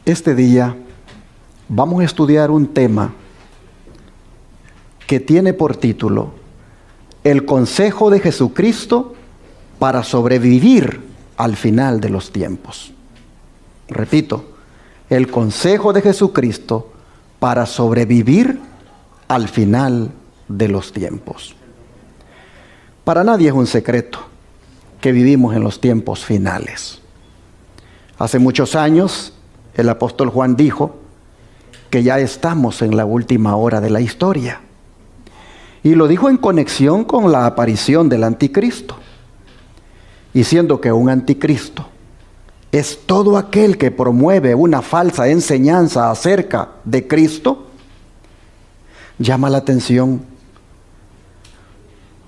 Este día vamos a estudiar un tema que tiene por título El consejo de Jesucristo para sobrevivir al final de los tiempos. Repito, el consejo de Jesucristo para sobrevivir al final de los tiempos. Para nadie es un secreto que vivimos en los tiempos finales. Hace muchos años, el apóstol Juan dijo que ya estamos en la última hora de la historia. Y lo dijo en conexión con la aparición del anticristo, diciendo que un anticristo es todo aquel que promueve una falsa enseñanza acerca de Cristo. Llama la atención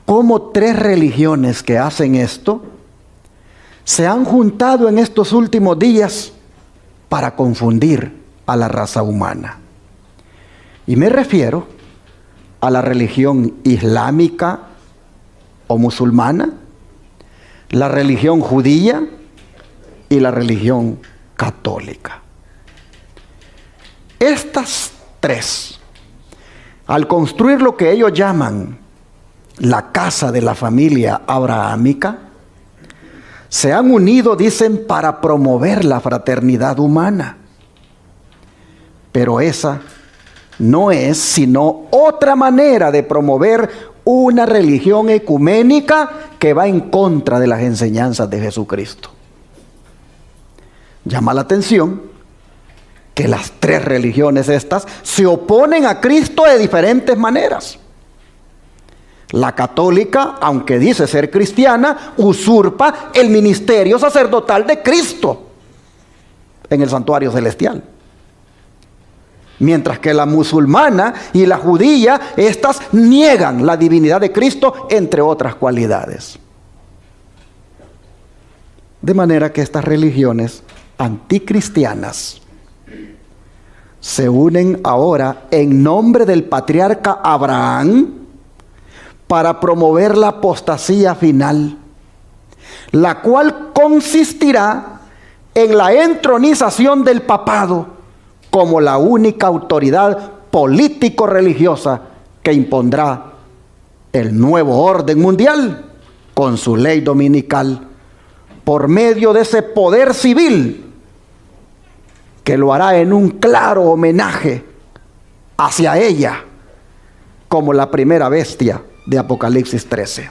cómo tres religiones que hacen esto se han juntado en estos últimos días para confundir a la raza humana. Y me refiero a la religión islámica o musulmana, la religión judía y la religión católica. Estas tres, al construir lo que ellos llaman la casa de la familia abrahámica, se han unido, dicen, para promover la fraternidad humana. Pero esa no es sino otra manera de promover una religión ecuménica que va en contra de las enseñanzas de Jesucristo. Llama la atención que las tres religiones estas se oponen a Cristo de diferentes maneras. La católica, aunque dice ser cristiana, usurpa el ministerio sacerdotal de Cristo en el santuario celestial. Mientras que la musulmana y la judía, estas niegan la divinidad de Cristo, entre otras cualidades. De manera que estas religiones anticristianas se unen ahora en nombre del patriarca Abraham para promover la apostasía final, la cual consistirá en la entronización del papado como la única autoridad político-religiosa que impondrá el nuevo orden mundial con su ley dominical, por medio de ese poder civil que lo hará en un claro homenaje hacia ella como la primera bestia de Apocalipsis 13.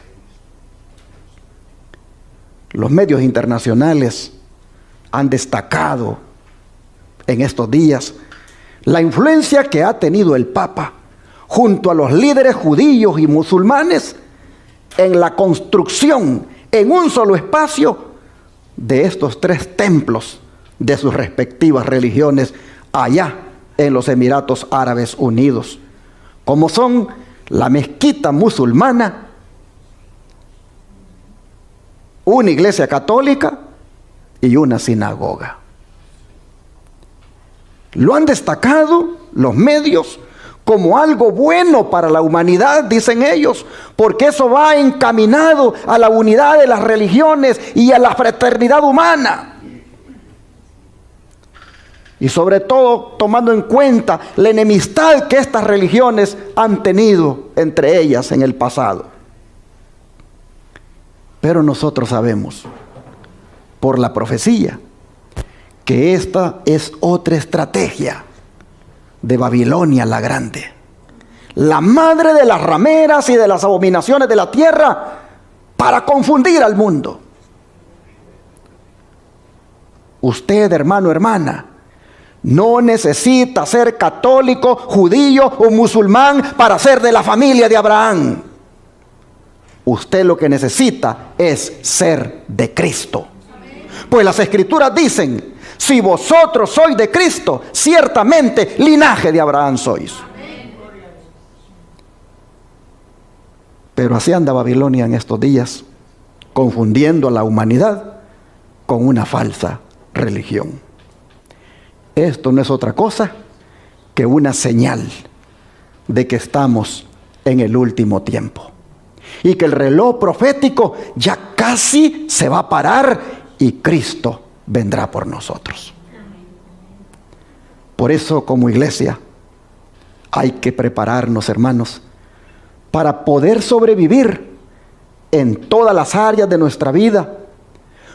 Los medios internacionales han destacado en estos días la influencia que ha tenido el Papa junto a los líderes judíos y musulmanes en la construcción en un solo espacio de estos tres templos de sus respectivas religiones allá en los Emiratos Árabes Unidos, como son la mezquita musulmana, una iglesia católica y una sinagoga. Lo han destacado los medios como algo bueno para la humanidad, dicen ellos, porque eso va encaminado a la unidad de las religiones y a la fraternidad humana. Y sobre todo tomando en cuenta la enemistad que estas religiones han tenido entre ellas en el pasado. Pero nosotros sabemos, por la profecía, que esta es otra estrategia de Babilonia la Grande, la madre de las rameras y de las abominaciones de la tierra, para confundir al mundo. Usted, hermano, hermana, no necesita ser católico, judío o musulmán para ser de la familia de Abraham. Usted lo que necesita es ser de Cristo. Pues las Escrituras dicen: si vosotros sois de Cristo, ciertamente linaje de Abraham sois. Pero así anda Babilonia en estos días, confundiendo a la humanidad con una falsa religión. Esto no es otra cosa que una señal de que estamos en el último tiempo y que el reloj profético ya casi se va a parar y Cristo vendrá por nosotros. Por eso, como iglesia, hay que prepararnos, hermanos, para poder sobrevivir en todas las áreas de nuestra vida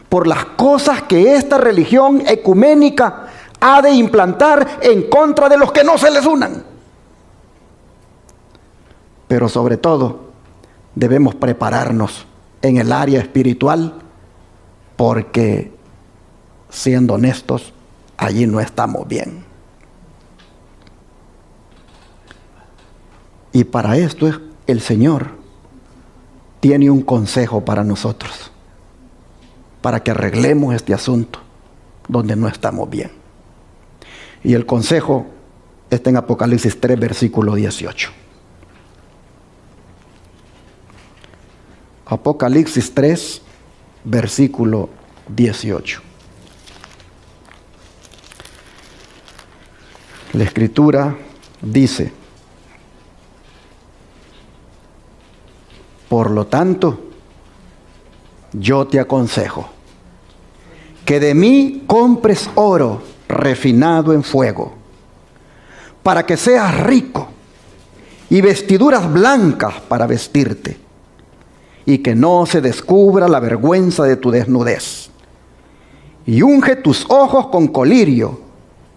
por las cosas que esta religión ecuménica ha de implantar en contra de los que no se les unan. Pero sobre todo, debemos prepararnos en el área espiritual, porque, siendo honestos, allí no estamos bien. Y para esto el Señor tiene un consejo para nosotros, para que arreglemos este asunto donde no estamos bien. Y el consejo está en Apocalipsis 3, versículo 18. Apocalipsis 3, versículo 18. La Escritura dice: por lo tanto, yo te aconsejo que de mí compres oro refinado en fuego, para que seas rico, y vestiduras blancas para vestirte, y que no se descubra la vergüenza de tu desnudez. Y unge tus ojos con colirio,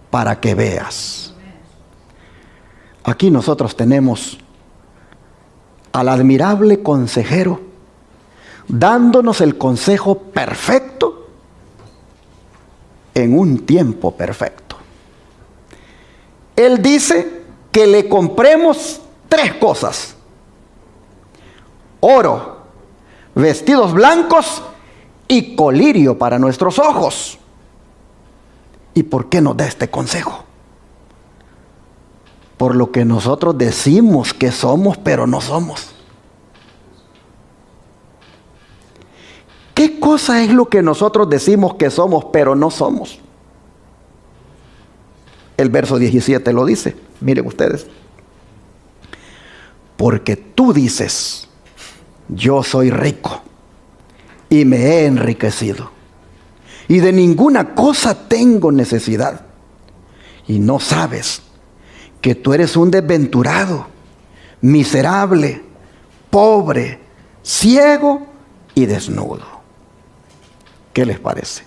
para que veas. Aquí nosotros tenemos al admirable consejero dándonos el consejo perfecto en un tiempo perfecto. Él dice que le compremos 3 cosas: oro, vestidos blancos y colirio para nuestros ojos. ¿Y por qué nos da este consejo? Por lo que nosotros decimos que somos, pero no somos. ¿Qué cosa es lo que nosotros decimos que somos, pero no somos? El verso 17 lo dice. Miren ustedes. Porque tú dices: yo soy rico y me he enriquecido, y de ninguna cosa tengo necesidad. Y no sabes que tú eres un desventurado, miserable, pobre, ciego y desnudo. ¿Qué les parece?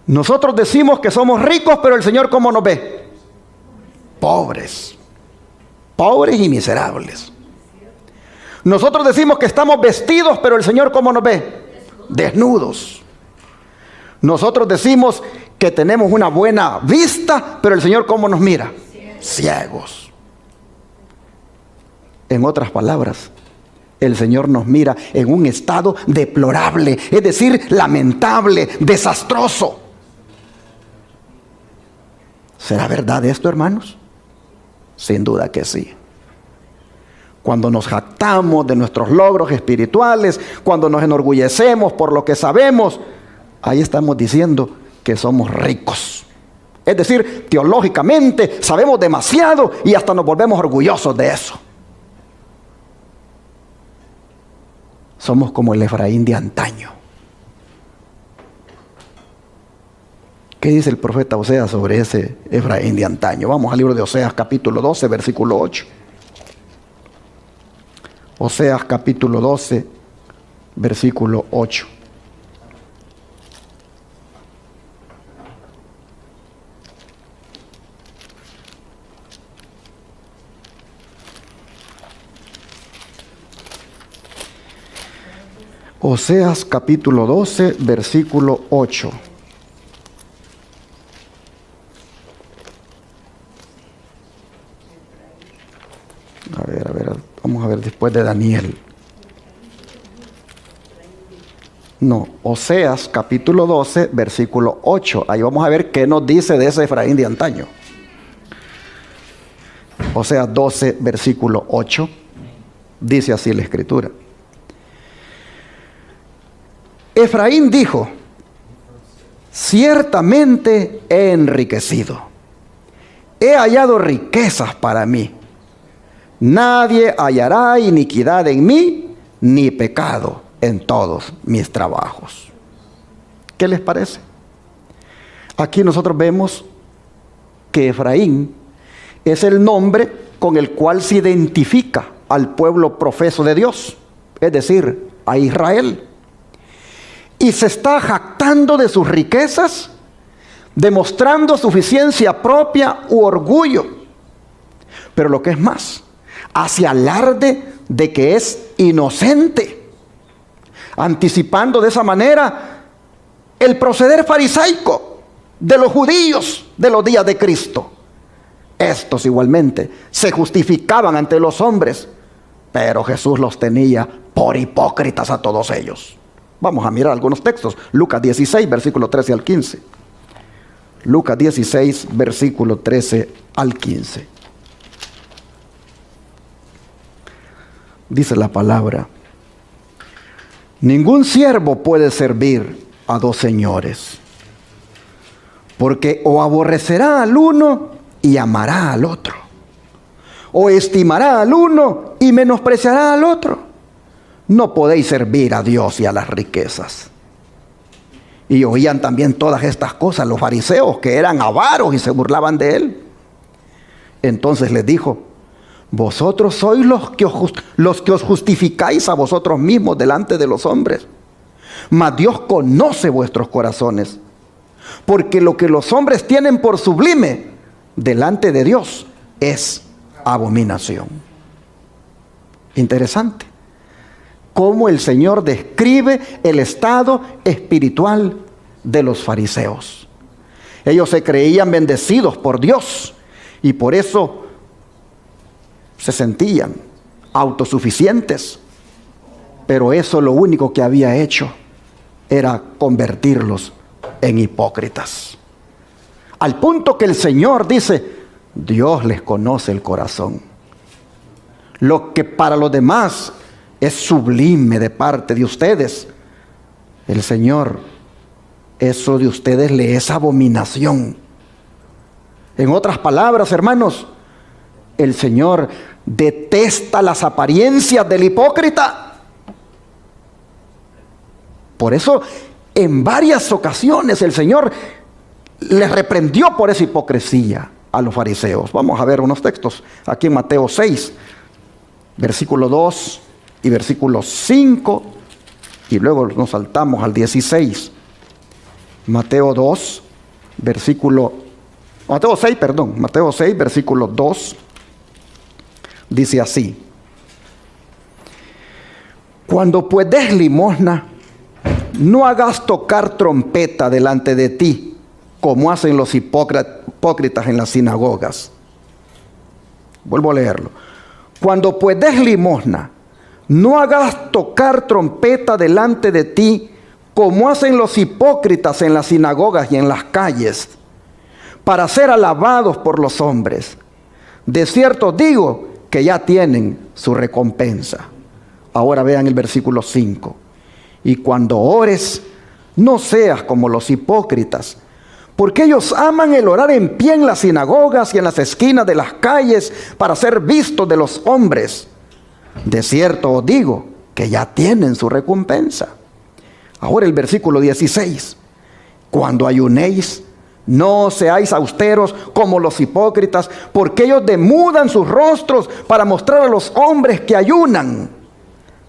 Nosotros decimos que somos ricos, pero el Señor, ¿cómo nos ve? Pobres. Pobres y miserables. Nosotros decimos que estamos vestidos, pero el Señor, ¿cómo nos ve? Desnudos. Nosotros decimos que tenemos una buena vista, pero el Señor, ¿cómo nos mira? Ciegos. En otras palabras, el Señor nos mira en un estado deplorable, es decir, lamentable, desastroso. ¿Será verdad esto, hermanos? Sin duda que sí. Cuando nos jactamos de nuestros logros espirituales, cuando nos enorgullecemos por lo que sabemos, ahí estamos diciendo que somos ricos. Es decir, teológicamente sabemos demasiado y hasta nos volvemos orgullosos de eso. Somos como el Efraín de antaño. ¿Qué dice el profeta Oseas sobre ese Efraín de antaño? Vamos al libro de Oseas, capítulo 12, versículo 8. Oseas, capítulo 12, versículo 8. Oseas, capítulo 12, versículo 8. A ver, vamos a ver después de Daniel. No, Oseas capítulo 12, versículo 8. Ahí vamos a ver qué nos dice de ese Efraín de antaño. Oseas 12, versículo 8. Dice así la Escritura. Efraín dijo: ciertamente he enriquecido, he hallado riquezas para mí. Nadie hallará iniquidad en mí, ni pecado en todos mis trabajos. ¿Qué les parece? Aquí nosotros vemos que Efraín es el nombre con el cual se identifica al pueblo profeso de Dios, es decir, a Israel. Y se está jactando de sus riquezas, demostrando suficiencia propia u orgullo. Pero lo que es más, hace alarde de que es inocente, anticipando de esa manera el proceder farisaico de los judíos de los días de Cristo. Estos igualmente se justificaban ante los hombres, pero Jesús los tenía por hipócritas a todos ellos. Vamos a mirar algunos textos. Lucas 16, versículo 13 al 15. Lucas 16, versículo 13 al 15. Dice la palabra: ningún siervo puede servir a dos señores, porque o aborrecerá al uno y amará al otro, o estimará al uno y menospreciará al otro. No podéis servir a Dios y a las riquezas. Y oían también todas estas cosas los fariseos, que eran avaros y se burlaban de él. Entonces les dijo: vosotros sois los que os justificáis a vosotros mismos delante de los hombres, mas Dios conoce vuestros corazones, porque lo que los hombres tienen por sublime delante de Dios es abominación. Interesante cómo el Señor describe el estado espiritual de los fariseos. Ellos se creían bendecidos por Dios y por eso se sentían autosuficientes, pero eso lo único que había hecho era convertirlos en hipócritas. Al punto que el Señor dice: Dios les conoce el corazón. Lo que para los demás es sublime de parte de ustedes, el Señor, eso de ustedes le es abominación. En otras palabras, hermanos, el Señor detesta las apariencias del hipócrita. Por eso, en varias ocasiones el Señor les reprendió por esa hipocresía a los fariseos. Vamos a ver unos textos aquí en Mateo 6, versículo 2 y versículo 5, y luego nos saltamos al 16. Mateo 6, versículo 2, dice así: cuando pues des limosna, no hagas tocar trompeta delante de ti, como hacen los hipócritas en las sinagogas. Vuelvo a leerlo. Cuando pues des limosna, no hagas tocar trompeta delante de ti, como hacen los hipócritas en las sinagogas y en las calles, para ser alabados por los hombres. De cierto digo que ya tienen su recompensa. Ahora vean el versículo 5. Y cuando ores, no seas como los hipócritas, porque ellos aman el orar en pie en las sinagogas y en las esquinas de las calles para ser vistos de los hombres. De cierto os digo que ya tienen su recompensa. Ahora el versículo 16. Cuando ayunéis, no seáis austeros como los hipócritas, porque ellos demudan sus rostros para mostrar a los hombres que ayunan.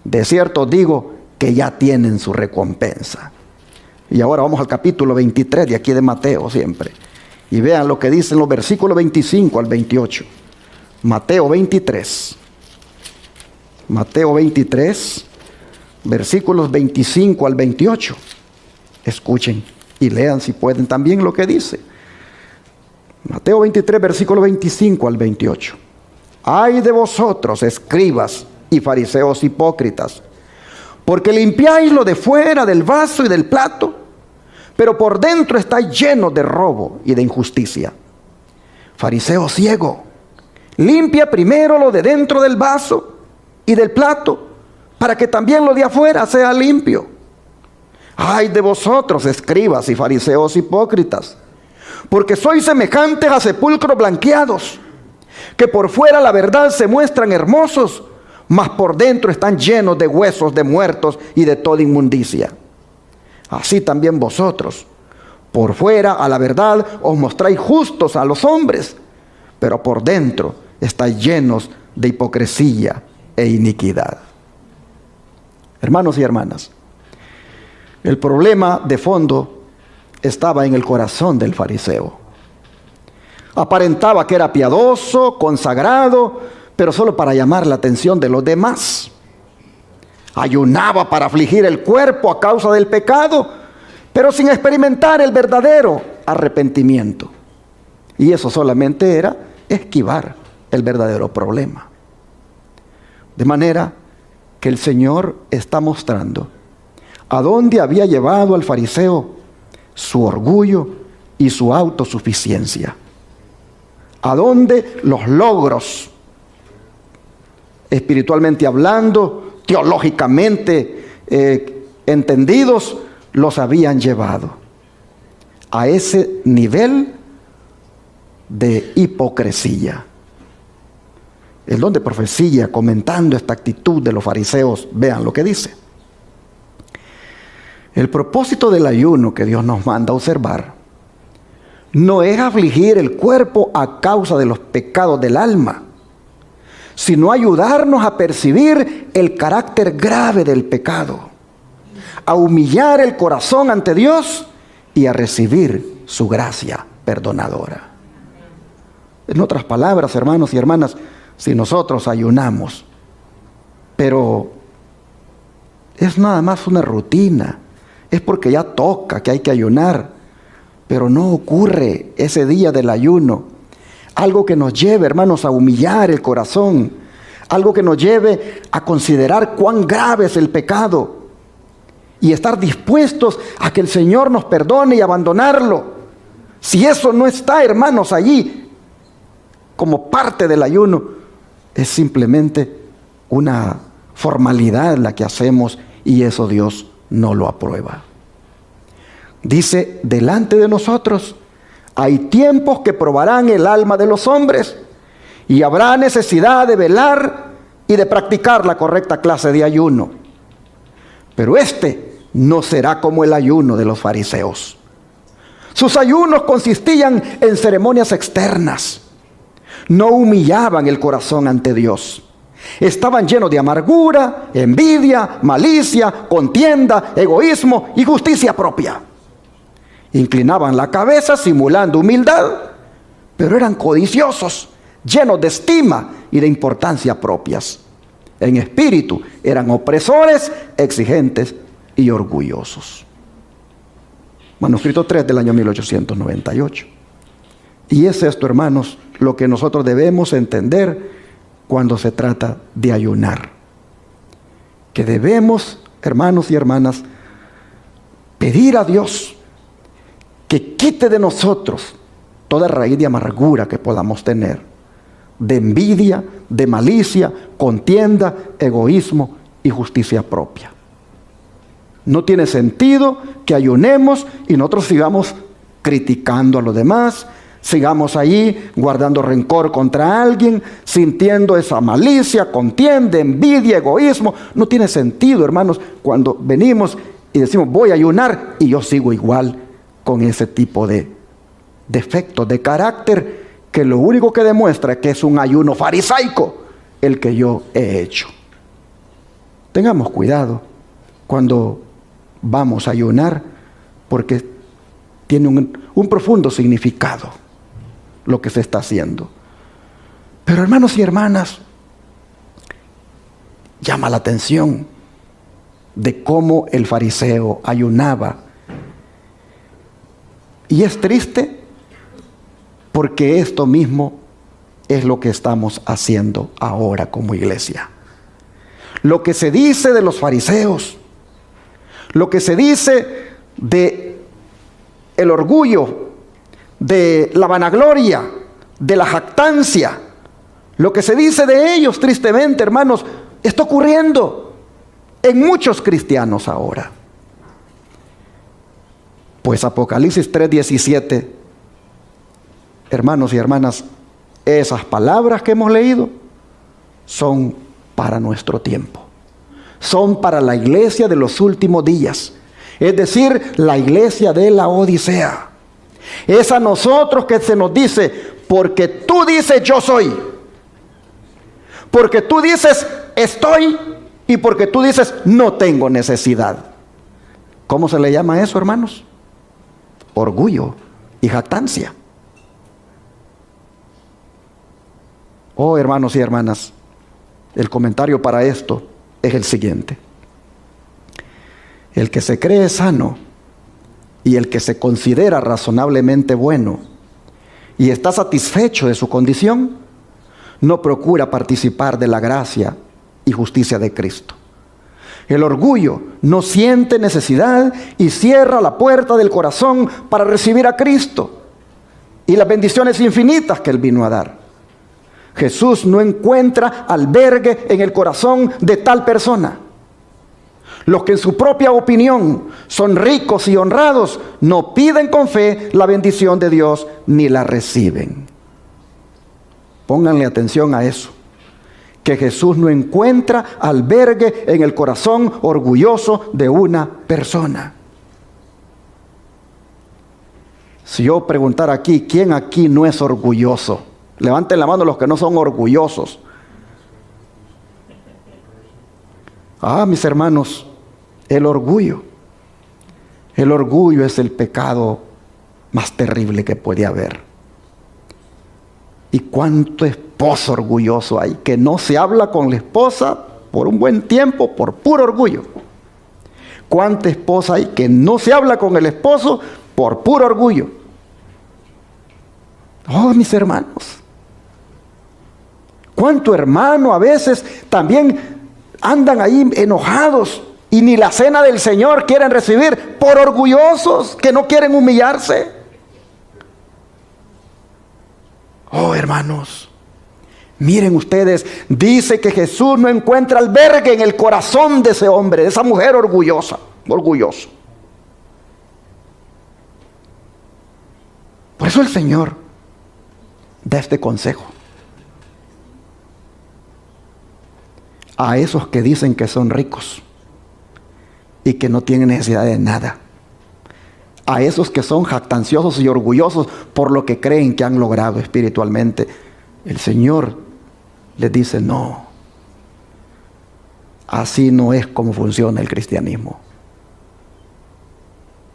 De cierto os digo que ya tienen su recompensa. Y ahora vamos al capítulo 23 de aquí de Mateo siempre. Y vean lo que dicen los versículos 25 al 28. Mateo 23. Mateo 23, versículos 25 al 28. Escuchen y lean si pueden también lo que dice. Mateo 23, versículos 25 al 28. Ay de vosotros, escribas y fariseos hipócritas, porque limpiáis lo de fuera del vaso y del plato, pero por dentro estáis llenos de robo y de injusticia. Fariseo ciego, limpia primero lo de dentro del vaso y del plato, para que también lo de afuera sea limpio. Ay de vosotros, escribas y fariseos hipócritas, porque sois semejantes a sepulcros blanqueados, que por fuera la verdad se muestran hermosos, mas por dentro están llenos de huesos de muertos y de toda inmundicia. Así también vosotros, Por fuera, a la verdad, os mostráis justos a los hombres, pero por dentro estáis llenos de hipocresía e iniquidad. Hermanos y hermanas, el problema de fondo estaba en el corazón del fariseo. Aparentaba que era piadoso, consagrado, pero solo para llamar la atención de los demás. Ayunaba para afligir el cuerpo a causa del pecado, pero sin experimentar el verdadero arrepentimiento. Y eso solamente era esquivar el verdadero problema. De manera que el Señor está mostrando a dónde había llevado al fariseo su orgullo y su autosuficiencia. A dónde los logros, espiritualmente hablando, teológicamente entendidos, los habían llevado a ese nivel de hipocresía. El don de profecía, comentando esta actitud de los fariseos, vean lo que dice. El propósito del ayuno que Dios nos manda a observar no es afligir el cuerpo a causa de los pecados del alma, sino ayudarnos a percibir el carácter grave del pecado, a humillar el corazón ante Dios y a recibir su gracia perdonadora. En otras palabras, hermanos y hermanas, si nosotros ayunamos, pero es nada más una rutina, es porque ya toca que hay que ayunar, pero no ocurre ese día del ayuno, algo que nos lleve, hermanos, a humillar el corazón, algo que nos lleve a considerar cuán grave es el pecado y estar dispuestos a que el Señor nos perdone y abandonarlo. Si eso no está, hermanos, allí como parte del ayuno, es simplemente una formalidad la que hacemos y eso Dios no lo aprueba. Dice, delante de nosotros hay tiempos que probarán el alma de los hombres y habrá necesidad de velar y de practicar la correcta clase de ayuno. Pero este no será como el ayuno de los fariseos. Sus ayunos consistían en ceremonias externas. No humillaban el corazón ante Dios. Estaban llenos de amargura, envidia, malicia, contienda, egoísmo y justicia propia. Inclinaban la cabeza simulando humildad, pero eran codiciosos, llenos de estima y de importancia propias. En espíritu eran opresores, exigentes y orgullosos. Manuscrito 3 del año 1898. Y es esto, hermanos, lo que nosotros debemos entender cuando se trata de ayunar. Que debemos, hermanos y hermanas, pedir a Dios que quite de nosotros toda raíz de amargura que podamos tener, de envidia, de malicia, contienda, egoísmo y justicia propia. No tiene sentido que ayunemos y nosotros sigamos criticando a los demás, sigamos ahí guardando rencor contra alguien, sintiendo esa malicia, contienda, envidia, egoísmo. No tiene sentido, hermanos, cuando venimos y decimos voy a ayunar y yo sigo igual con ese tipo de defectos de carácter que lo único que demuestra es que es un ayuno farisaico el que yo he hecho. Tengamos cuidado cuando vamos a ayunar porque tiene un profundo significado lo que se está haciendo. Pero hermanos y hermanas, llama la atención de cómo el fariseo ayunaba. Y es triste porque esto mismo es lo que estamos haciendo ahora como iglesia. Lo que se dice de los fariseos, lo que se dice de el orgullo, de la vanagloria, de la jactancia, lo que se dice de ellos, tristemente, hermanos, está ocurriendo en muchos cristianos ahora. Pues Apocalipsis 3:17, hermanos y hermanas, esas palabras que hemos leído son para nuestro tiempo. Son para la iglesia de los últimos días. es decir, la iglesia de la Odisea. Es a nosotros que se nos dice, porque tú dices yo soy, porque tú dices estoy, y porque tú dices no tengo necesidad. ¿Cómo se le llama eso, hermanos? Orgullo y jactancia. Oh, hermanos y hermanas, el comentario para esto es el siguiente. El que se cree sano y el que se considera razonablemente bueno y está satisfecho de su condición, no procura participar de la gracia y justicia de Cristo. El orgullo no siente necesidad y cierra la puerta del corazón para recibir a Cristo y las bendiciones infinitas que Él vino a dar. Jesús no encuentra albergue en el corazón de tal persona. Los que en su propia opinión son ricos y honrados no piden con fe la bendición de Dios ni la reciben. Pónganle atención a eso, que Jesús no encuentra albergue en el corazón orgulloso de una persona. Si yo preguntara aquí, ¿quién aquí no es orgulloso? Levanten la mano los que no son orgullosos. Mis hermanos, el orgullo es el pecado más terrible que puede haber. Y cuánto esposo orgulloso hay, que no se habla con la esposa por un buen tiempo por puro orgullo. Cuánta esposa hay que no se habla con el esposo por puro orgullo. Oh, mis hermanos. Cuánto hermano a veces también andan ahí enojados y ni la cena del Señor quieren recibir por orgullosos que no quieren humillarse. Oh, hermanos, miren ustedes, dice que Jesús no encuentra albergue en el corazón de ese hombre, de esa mujer orgulloso. Por eso el Señor da este consejo a esos que dicen que son ricos y que no tienen necesidad de nada. A esos que son jactanciosos y orgullosos por lo que creen que han logrado espiritualmente. El Señor les dice, no, así no es como funciona el cristianismo.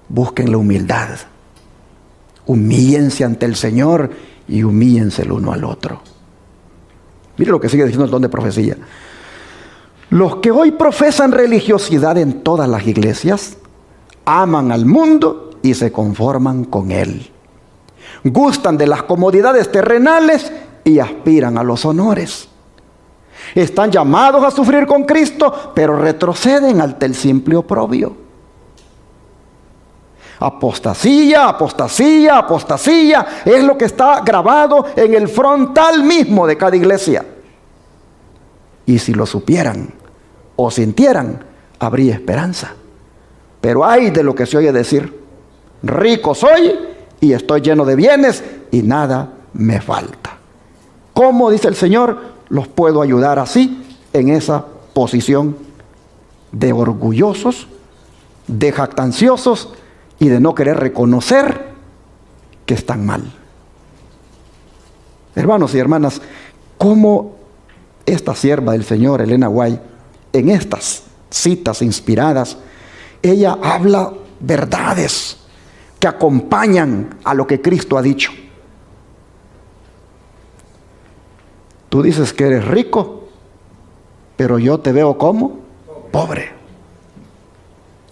Busquen la humildad. Humíllense ante el Señor y humíllense el uno al otro. Mire lo que sigue diciendo el don de profecía. Los que hoy profesan religiosidad en todas las iglesias, aman al mundo y se conforman con él. Gustan de las comodidades terrenales y aspiran a los honores. Están llamados a sufrir con Cristo, pero retroceden ante el simple oprobio. Apostasía, apostasía, apostasía es lo que está grabado en el frontal mismo de cada iglesia. Y si lo supieran o sintieran, habría esperanza. Pero ay de lo que se oye decir: rico soy y estoy lleno de bienes y nada me falta. ¿Cómo, dice el Señor, los puedo ayudar así, en esa posición de orgullosos, de jactanciosos y de no querer reconocer que están mal? Hermanos y hermanas, ¿cómo esta sierva del Señor, Elena White, en estas citas inspiradas, ella habla verdades que acompañan a lo que Cristo ha dicho? Tú dices que eres rico, pero yo te veo como pobre.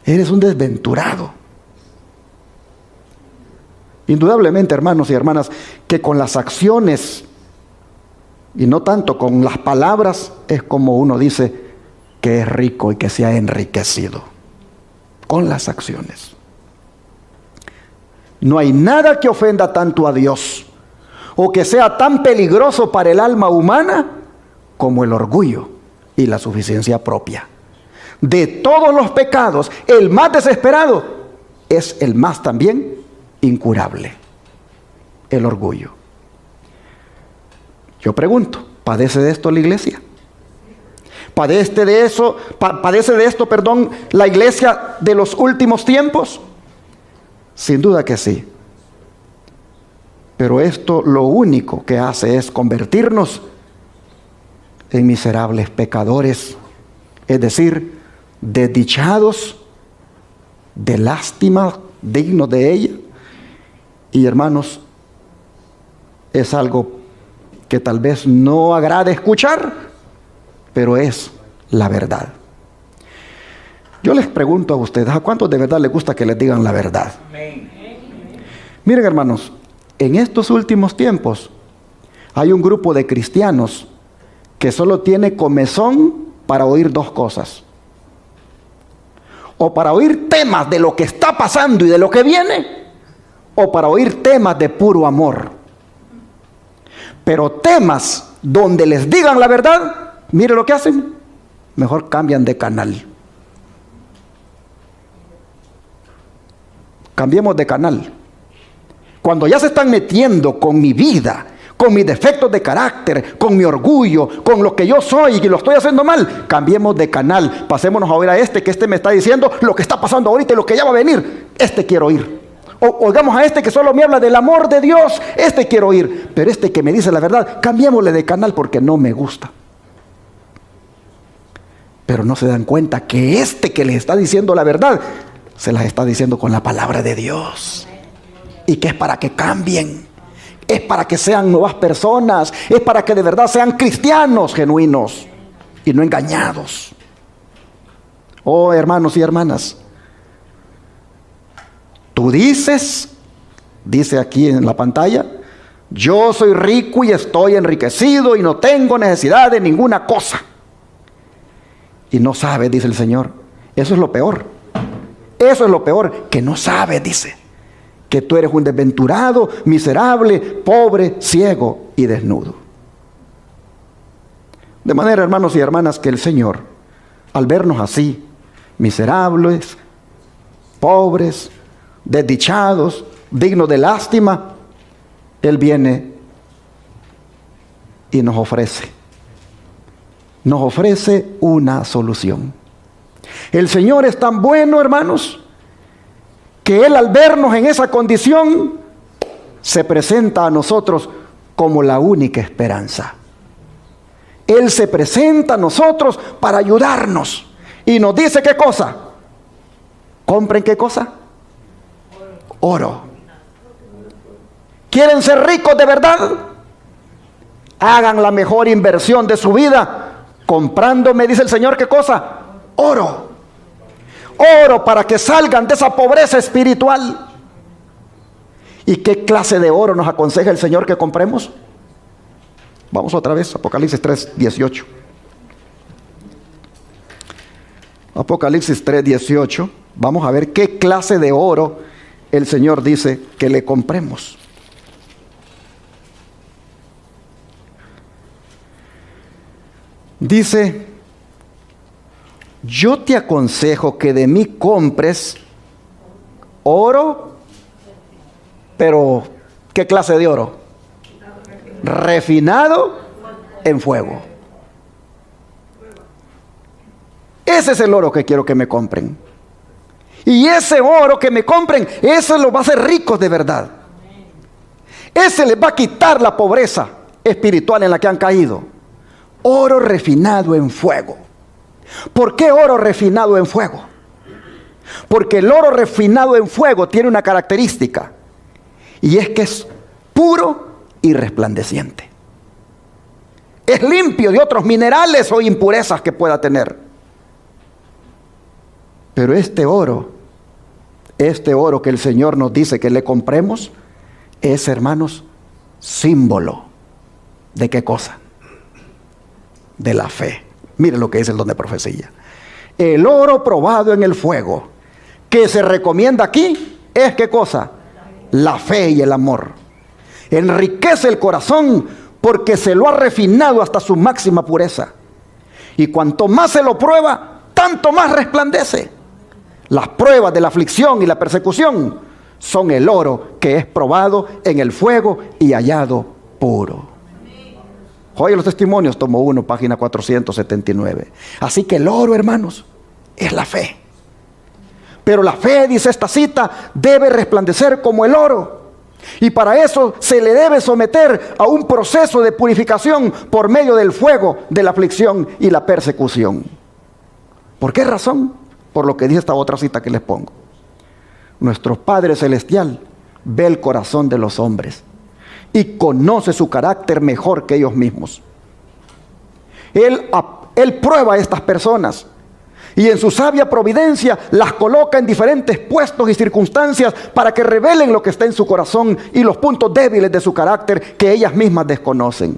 Eres un desventurado. Indudablemente, hermanos y hermanas, que con las acciones y no tanto con las palabras es como uno dice que es rico y que se ha enriquecido. Con las acciones. No hay nada que ofenda tanto a Dios o que sea tan peligroso para el alma humana como el orgullo y la suficiencia propia. De todos los pecados, el más desesperado es el más también incurable: el orgullo. Yo pregunto, ¿padece de esto la iglesia? ¿Padece de esto, la iglesia de los últimos tiempos? Sin duda que sí. Pero esto lo único que hace es convertirnos en miserables pecadores, es decir, desdichados, de lástima, dignos de ella. Y hermanos, es algo que tal vez no agrade escuchar, pero es la verdad. Yo les pregunto a ustedes, ¿a cuántos de verdad les gusta que les digan la verdad? Miren, hermanos, en estos últimos tiempos hay un grupo de cristianos que solo tiene comezón para oír dos cosas: o para oír temas de lo que está pasando y de lo que viene, o para oír temas de puro amor. Pero temas donde les digan la verdad, mire lo que hacen: mejor cambian de canal. Cambiemos de canal. Cuando ya se están metiendo con mi vida, con mis defectos de carácter, con mi orgullo, con lo que yo soy y lo estoy haciendo mal, cambiemos de canal. Pasémonos a oír a que este me está diciendo lo que está pasando ahorita y lo que ya va a venir. Este quiero oír. Oigamos a este que solo me habla del amor de Dios. Este quiero oír. Pero este que me dice la verdad, cambiémosle de canal porque no me gusta. Pero no se dan cuenta que este que les está diciendo la verdad, se las está diciendo con la palabra de Dios. Y que es para que cambien. Es para que sean nuevas personas. Es para que de verdad sean cristianos genuinos y no engañados. Oh, hermanos y hermanas, tú dice aquí en la pantalla: yo soy rico y estoy enriquecido y no tengo necesidad de ninguna cosa. Y no sabes, dice el Señor. Eso es lo peor. Eso es lo peor, que no sabes, dice, que tú eres un desventurado, miserable, pobre, ciego y desnudo. De manera, hermanos y hermanas, que el Señor, al vernos así, miserables, pobres, desdichados, dignos de lástima, Él viene y nos ofrece una solución. El Señor es tan bueno, hermanos, que Él, al vernos en esa condición, se presenta a nosotros como la única esperanza. Él se presenta a nosotros para ayudarnos y nos dice: ¿qué cosa? ¿Compren qué cosa? Oro. ¿Quieren ser ricos de verdad? Hagan la mejor inversión de su vida comprando, me dice el Señor, ¿qué cosa? Oro. Oro, para que salgan de esa pobreza espiritual. ¿Y qué clase de oro nos aconseja el Señor que compremos? Vamos otra vez, Apocalipsis 3:18. Apocalipsis 3:18. Vamos a ver qué clase de oro el Señor dice que le compremos. Dice: yo te aconsejo que de mí compres oro, pero ¿qué clase de oro? Refinado en fuego. Ese es el oro que quiero que me compren. Y ese oro que me compren, ese los va a hacer ricos de verdad. Ese les va a quitar la pobreza espiritual en la que han caído. Oro refinado en fuego. ¿Por qué oro refinado en fuego? Porque el oro refinado en fuego tiene una característica, y es que es puro y resplandeciente. Es limpio de otros minerales o impurezas que pueda tener. Pero este oro que el Señor nos dice que le compremos, es, hermanos, símbolo ¿de qué cosa? De la fe. Mire lo que dice el don de profecía. El oro probado en el fuego, que se recomienda aquí, es ¿qué cosa? La fe y el amor. Enriquece el corazón porque se lo ha refinado hasta su máxima pureza. Y cuanto más se lo prueba, tanto más resplandece. Las pruebas de la aflicción y la persecución son el oro que es probado en el fuego y hallado puro. Joya los Testimonios, tomo 1, página 479. Así que el oro, hermanos, es la fe. Pero la fe, dice esta cita, debe resplandecer como el oro. Y para eso se le debe someter a un proceso de purificación por medio del fuego de la aflicción y la persecución. ¿Por qué razón? Por lo que dice esta otra cita que les pongo. Nuestro Padre Celestial ve el corazón de los hombres y conoce su carácter mejor que ellos mismos. Él prueba a estas personas y en su sabia providencia las coloca en diferentes puestos y circunstancias para que revelen lo que está en su corazón y los puntos débiles de su carácter que ellas mismas desconocen.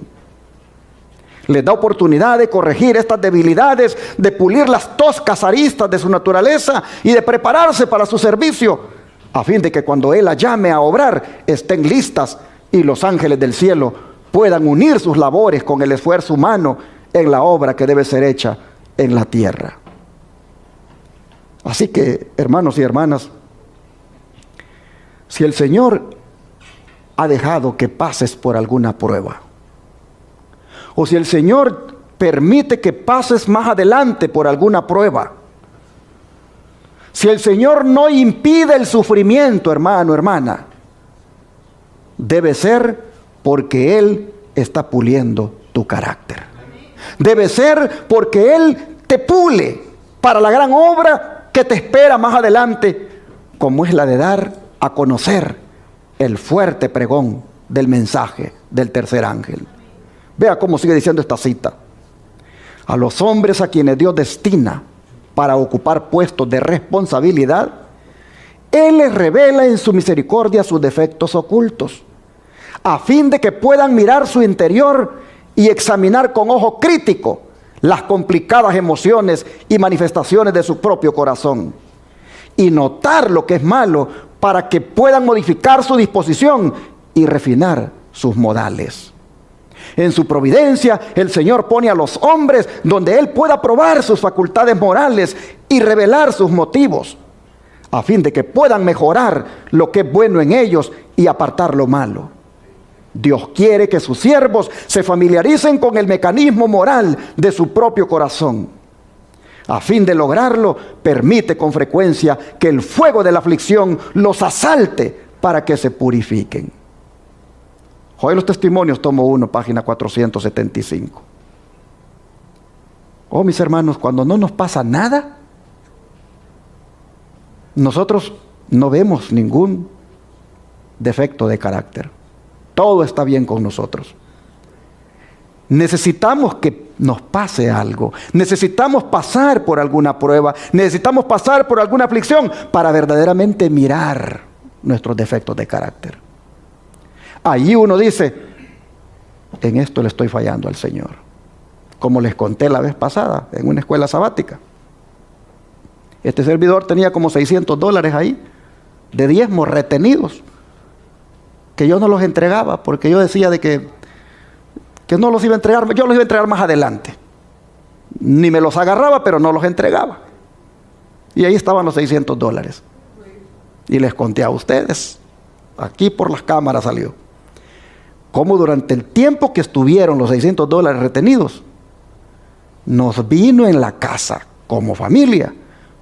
Les da oportunidad de corregir estas debilidades, de pulir las toscas aristas de su naturaleza y de prepararse para su servicio, a fin de que cuando Él las llame a obrar, estén listas y los ángeles del cielo puedan unir sus labores con el esfuerzo humano en la obra que debe ser hecha en la tierra. Así que, hermanos y hermanas, si el Señor ha dejado que pases por alguna prueba, o si el Señor permite que pases más adelante por alguna prueba, si el Señor no impide el sufrimiento, hermano, hermana, debe ser porque Él está puliendo tu carácter. Debe ser porque Él te pule para la gran obra que te espera más adelante, como es la de dar a conocer el fuerte pregón del mensaje del tercer ángel. Vea cómo sigue diciendo esta cita. A los hombres a quienes Dios destina para ocupar puestos de responsabilidad, Él les revela en su misericordia sus defectos ocultos, a fin de que puedan mirar su interior y examinar con ojo crítico las complicadas emociones y manifestaciones de su propio corazón, y notar lo que es malo para que puedan modificar su disposición y refinar sus modales. En su providencia, el Señor pone a los hombres donde Él pueda probar sus facultades morales y revelar sus motivos, a fin de que puedan mejorar lo que es bueno en ellos y apartar lo malo. Dios quiere que sus siervos se familiaricen con el mecanismo moral de su propio corazón. A fin de lograrlo, permite con frecuencia que el fuego de la aflicción los asalte para que se purifiquen. Joya los Testimonios, tomo 1, página 475. Oh, mis hermanos, cuando no nos pasa nada, nosotros no vemos ningún defecto de carácter. Todo está bien con nosotros. Necesitamos que nos pase algo. Necesitamos pasar por alguna prueba. Necesitamos pasar por alguna aflicción para verdaderamente mirar nuestros defectos de carácter. Allí uno dice, en esto le estoy fallando al Señor. Como les conté la vez pasada, en una escuela sabática. Este servidor tenía como $600 ahí, de diezmos retenidos, que yo no los entregaba, porque yo decía de que no los iba a entregar, yo los iba a entregar más adelante. Ni me los agarraba, pero no los entregaba. Y ahí estaban los $600. Y les conté a ustedes, aquí por las cámaras salió, cómo durante el tiempo que estuvieron los $600 retenidos, nos vino en la casa, como familia,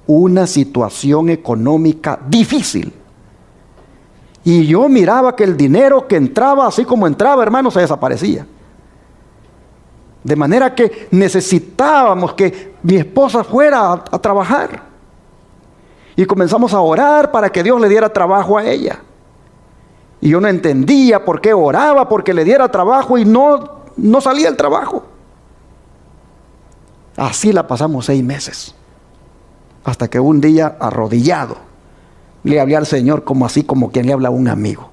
una situación económica difícil. Y yo miraba que el dinero que entraba, así como entraba, hermano, se desaparecía. De manera que necesitábamos que mi esposa fuera a trabajar. Y comenzamos a orar para que Dios le diera trabajo a ella. Y yo no entendía por qué oraba, porque le diera trabajo y no salía el trabajo. Así la pasamos 6 meses. Hasta que un día, arrodillado, le hablé al Señor como así, como quien le habla a un amigo.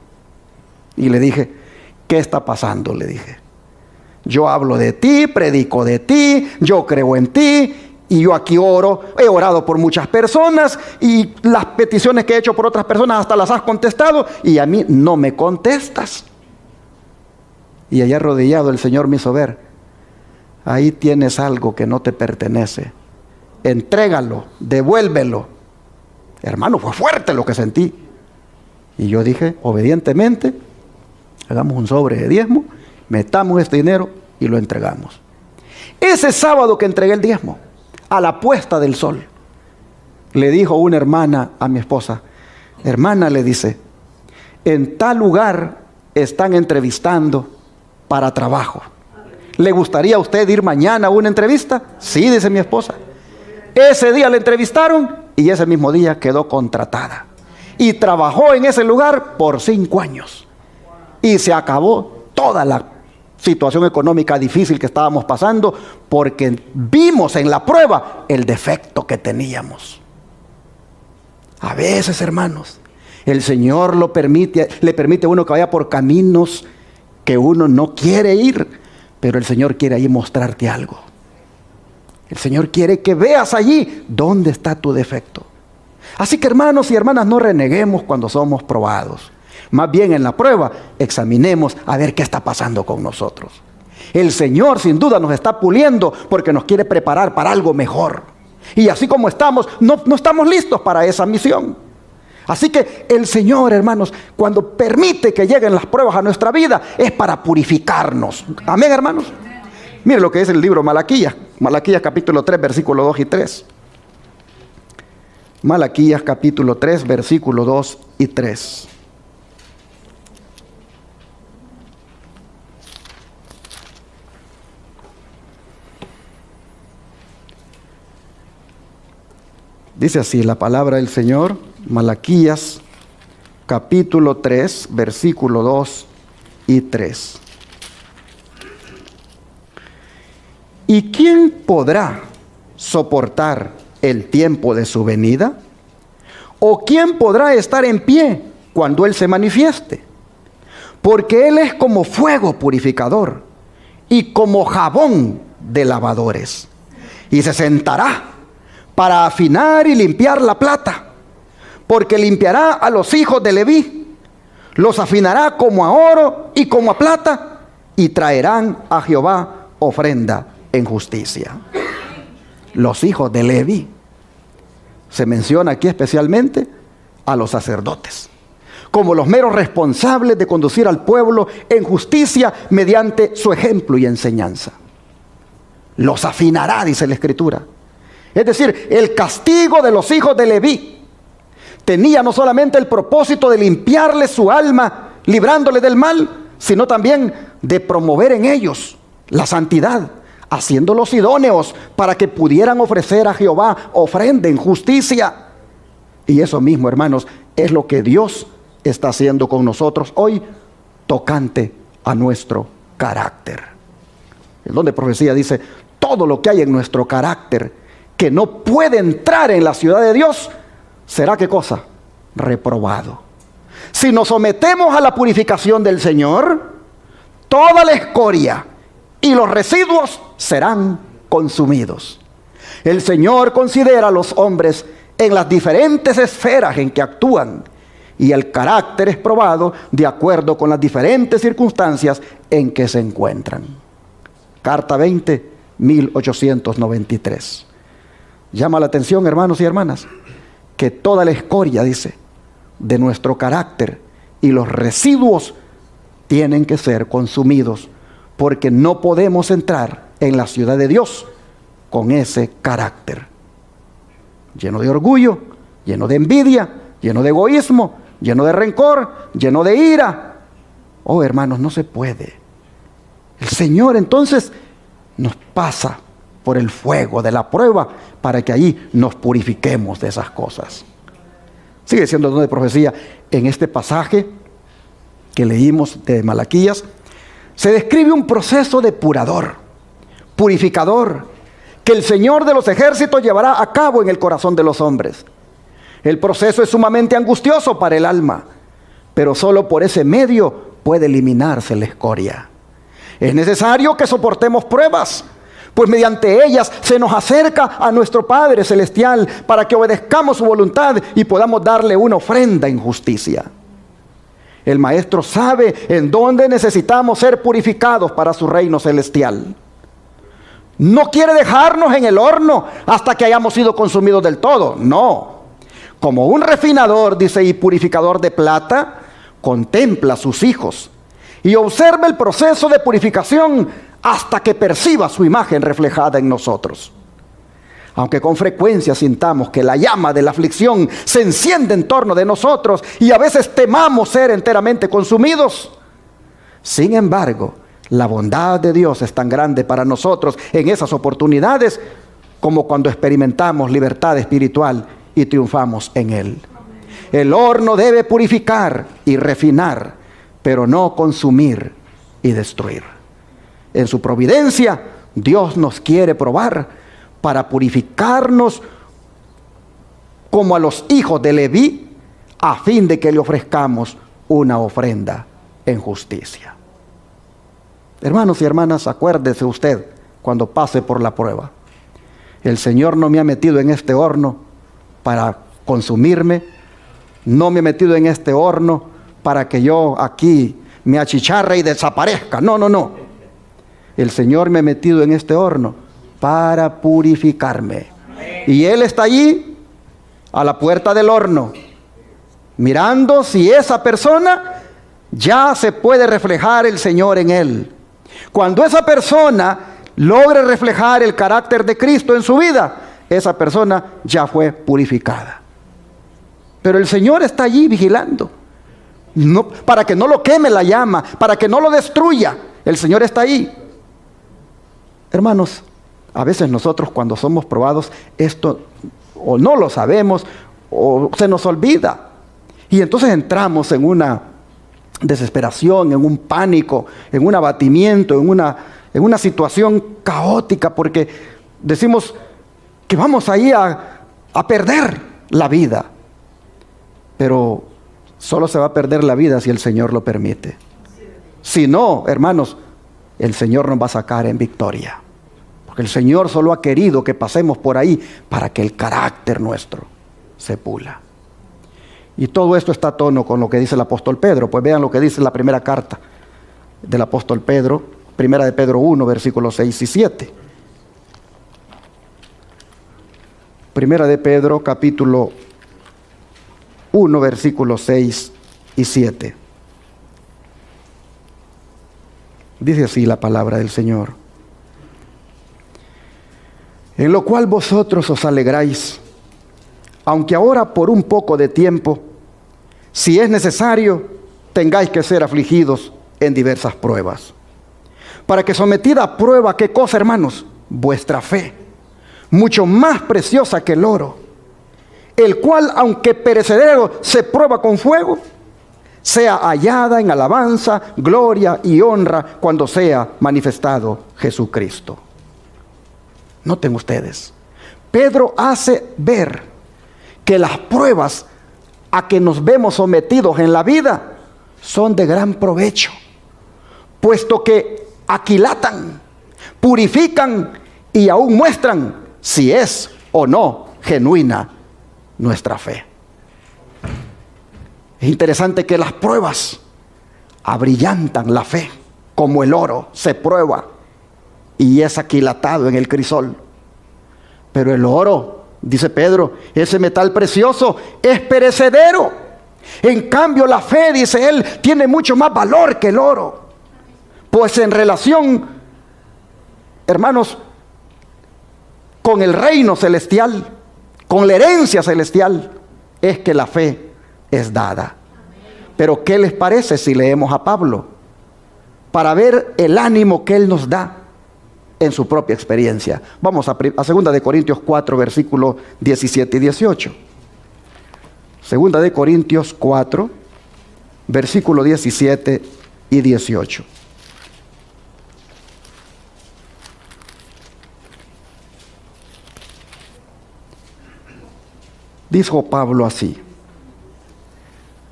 Y le dije, ¿qué está pasando? Le dije. Yo hablo de ti, predico de ti, yo creo en ti, y yo aquí oro, he orado por muchas personas, y las peticiones que he hecho por otras personas hasta las has contestado, y a mí no me contestas. Y allá arrodillado el Señor me hizo ver, ahí tienes algo que no te pertenece, entrégalo, devuélvelo. Hermano, fue fuerte lo que sentí. Y yo dije, obedientemente, hagamos un sobre de diezmo, metamos este dinero y lo entregamos. Ese sábado que entregué el diezmo, a la puesta del sol, le dijo una hermana a mi esposa: hermana, le dice, en tal lugar están entrevistando para trabajo. ¿Le gustaría a usted ir mañana a una entrevista? Sí, dice mi esposa. Ese día le entrevistaron y ese mismo día quedó contratada. Y trabajó en ese lugar por 5 años. Y se acabó toda la situación económica difícil que estábamos pasando, porque vimos en la prueba el defecto que teníamos. A veces, hermanos, el Señor le permite a uno que vaya por caminos que uno no quiere ir, pero el Señor quiere ahí mostrarte algo. El Señor quiere que veas allí dónde está tu defecto. Así que, hermanos y hermanas, no reneguemos cuando somos probados. Más bien en la prueba examinemos a ver qué está pasando con nosotros. El Señor sin duda nos está puliendo porque nos quiere preparar para algo mejor. Y así como estamos, no estamos listos para esa misión. Así que el Señor, hermanos, cuando permite que lleguen las pruebas a nuestra vida, es para purificarnos. Amén, hermanos. Mire lo que es el libro Malaquías. Malaquías capítulo 3, versículo 2 y 3. Malaquías capítulo 3, versículo 2 y 3. Dice así la palabra del Señor, Malaquías capítulo 3, versículo 2 y 3. ¿Y quién podrá soportar el tiempo de su venida? ¿O quién podrá estar en pie cuando Él se manifieste? Porque Él es como fuego purificador y como jabón de lavadores. Y se sentará para afinar y limpiar la plata, porque limpiará a los hijos de Leví, los afinará como a oro y como a plata, y traerán a Jehová ofrenda en justicia. Los hijos de Leví. Se menciona aquí especialmente a los sacerdotes, como los meros responsables de conducir al pueblo en justicia mediante su ejemplo y enseñanza. Los afinará, dice la Escritura. Es decir, el castigo de los hijos de Leví tenía no solamente el propósito de limpiarle su alma, librándole del mal, sino también de promover en ellos la santidad, haciéndolos idóneos para que pudieran ofrecer a Jehová ofrenda en justicia. Y eso mismo, hermanos, es lo que Dios está haciendo con nosotros hoy, tocante a nuestro carácter. El don de profecía dice: todo lo que hay en nuestro carácter que no puede entrar en la ciudad de Dios, será ¿qué cosa? Reprobado. Si nos sometemos a la purificación del Señor, toda la escoria y los residuos serán consumidos. El Señor considera a los hombres en las diferentes esferas en que actúan, y el carácter es probado de acuerdo con las diferentes circunstancias en que se encuentran. Carta 20, 1893. Llama la atención, hermanos y hermanas, que toda la escoria, dice, de nuestro carácter y los residuos tienen que ser consumidos, porque no podemos entrar en la ciudad de Dios con ese carácter lleno de orgullo, lleno de envidia, lleno de egoísmo, lleno de rencor, lleno de ira. Oh, hermanos, no se puede. El Señor entonces nos pasa por el fuego de la prueba para que allí nos purifiquemos de esas cosas. Sigue siendo el don de profecía. En este pasaje que leímos de Malaquías, se describe un proceso depurador, purificador, que el Señor de los ejércitos llevará a cabo en el corazón de los hombres. El proceso es sumamente angustioso para el alma, pero solo por ese medio puede eliminarse la escoria. Es necesario que soportemos pruebas, pues mediante ellas se nos acerca a nuestro Padre Celestial para que obedezcamos su voluntad y podamos darle una ofrenda en justicia. El Maestro sabe en dónde necesitamos ser purificados para su reino celestial. No quiere dejarnos en el horno hasta que hayamos sido consumidos del todo. No. Como un refinador, dice, y purificador de plata, contempla a sus hijos y observa el proceso de purificación hasta que perciba su imagen reflejada en nosotros. Aunque con frecuencia sintamos que la llama de la aflicción se enciende en torno de nosotros y a veces temamos ser enteramente consumidos, sin embargo, la bondad de Dios es tan grande para nosotros en esas oportunidades como cuando experimentamos libertad espiritual y triunfamos en Él. El horno debe purificar y refinar, pero no consumir y destruir. En su providencia, Dios nos quiere probar para purificarnos como a los hijos de Leví, a fin de que le ofrezcamos una ofrenda en justicia. Hermanos y hermanas, acuérdese usted cuando pase por la prueba. El Señor no me ha metido en este horno para consumirme, no me ha metido en este horno para que yo aquí me achicharre y desaparezca. No, no, no. El Señor me ha metido en este horno para purificarme. Y Él está allí a la puerta del horno, mirando si esa persona ya se puede reflejar el Señor en él. Cuando esa persona logre reflejar el carácter de Cristo en su vida, esa persona ya fue purificada. Pero el Señor está allí vigilando, no, para que no lo queme la llama, para que no lo destruya. El Señor está ahí. Hermanos, a veces nosotros cuando somos probados, esto o no lo sabemos o se nos olvida. Y entonces entramos en una desesperación, en un pánico, en un abatimiento, en una situación caótica, porque decimos que vamos ahí a perder la vida. Pero solo se va a perder la vida si el Señor lo permite. Si no, hermanos, el Señor nos va a sacar en victoria. Porque el Señor solo ha querido que pasemos por ahí para que el carácter nuestro se pula. Y todo esto está a tono con lo que dice el apóstol Pedro. Pues vean lo que dice la primera carta del apóstol Pedro, primera de Pedro 1, versículos 6 y 7. Primera de Pedro, capítulo 1, versículos 6 y 7. Dice así la palabra del Señor. En lo cual vosotros os alegráis, aunque ahora por un poco de tiempo, si es necesario, tengáis que ser afligidos en diversas pruebas. Para que sometida a prueba, ¿qué cosa, hermanos? Vuestra fe, mucho más preciosa que el oro, el cual, aunque perecedero, se prueba con fuego, sea hallada en alabanza, gloria y honra cuando sea manifestado Jesucristo. Noten ustedes, Pedro hace ver que las pruebas a que nos vemos sometidos en la vida son de gran provecho, puesto que aquilatan, purifican y aún muestran si es o no genuina nuestra fe. Es interesante que las pruebas abrillantan la fe, como el oro se prueba y es aquilatado en el crisol. Pero el oro, dice Pedro, ese metal precioso es perecedero. En cambio la fe, dice él, tiene mucho más valor que el oro. Pues en relación, hermanos, con el reino celestial, con la herencia celestial, es que la fe es dada. Pero ¿qué les parece si leemos a Pablo? Para ver el ánimo que él nos da en su propia experiencia. Vamos a 2 de Corintios 4, versículos 17 y 18. 2 de Corintios 4, versículos 17 y 18. Dijo Pablo así: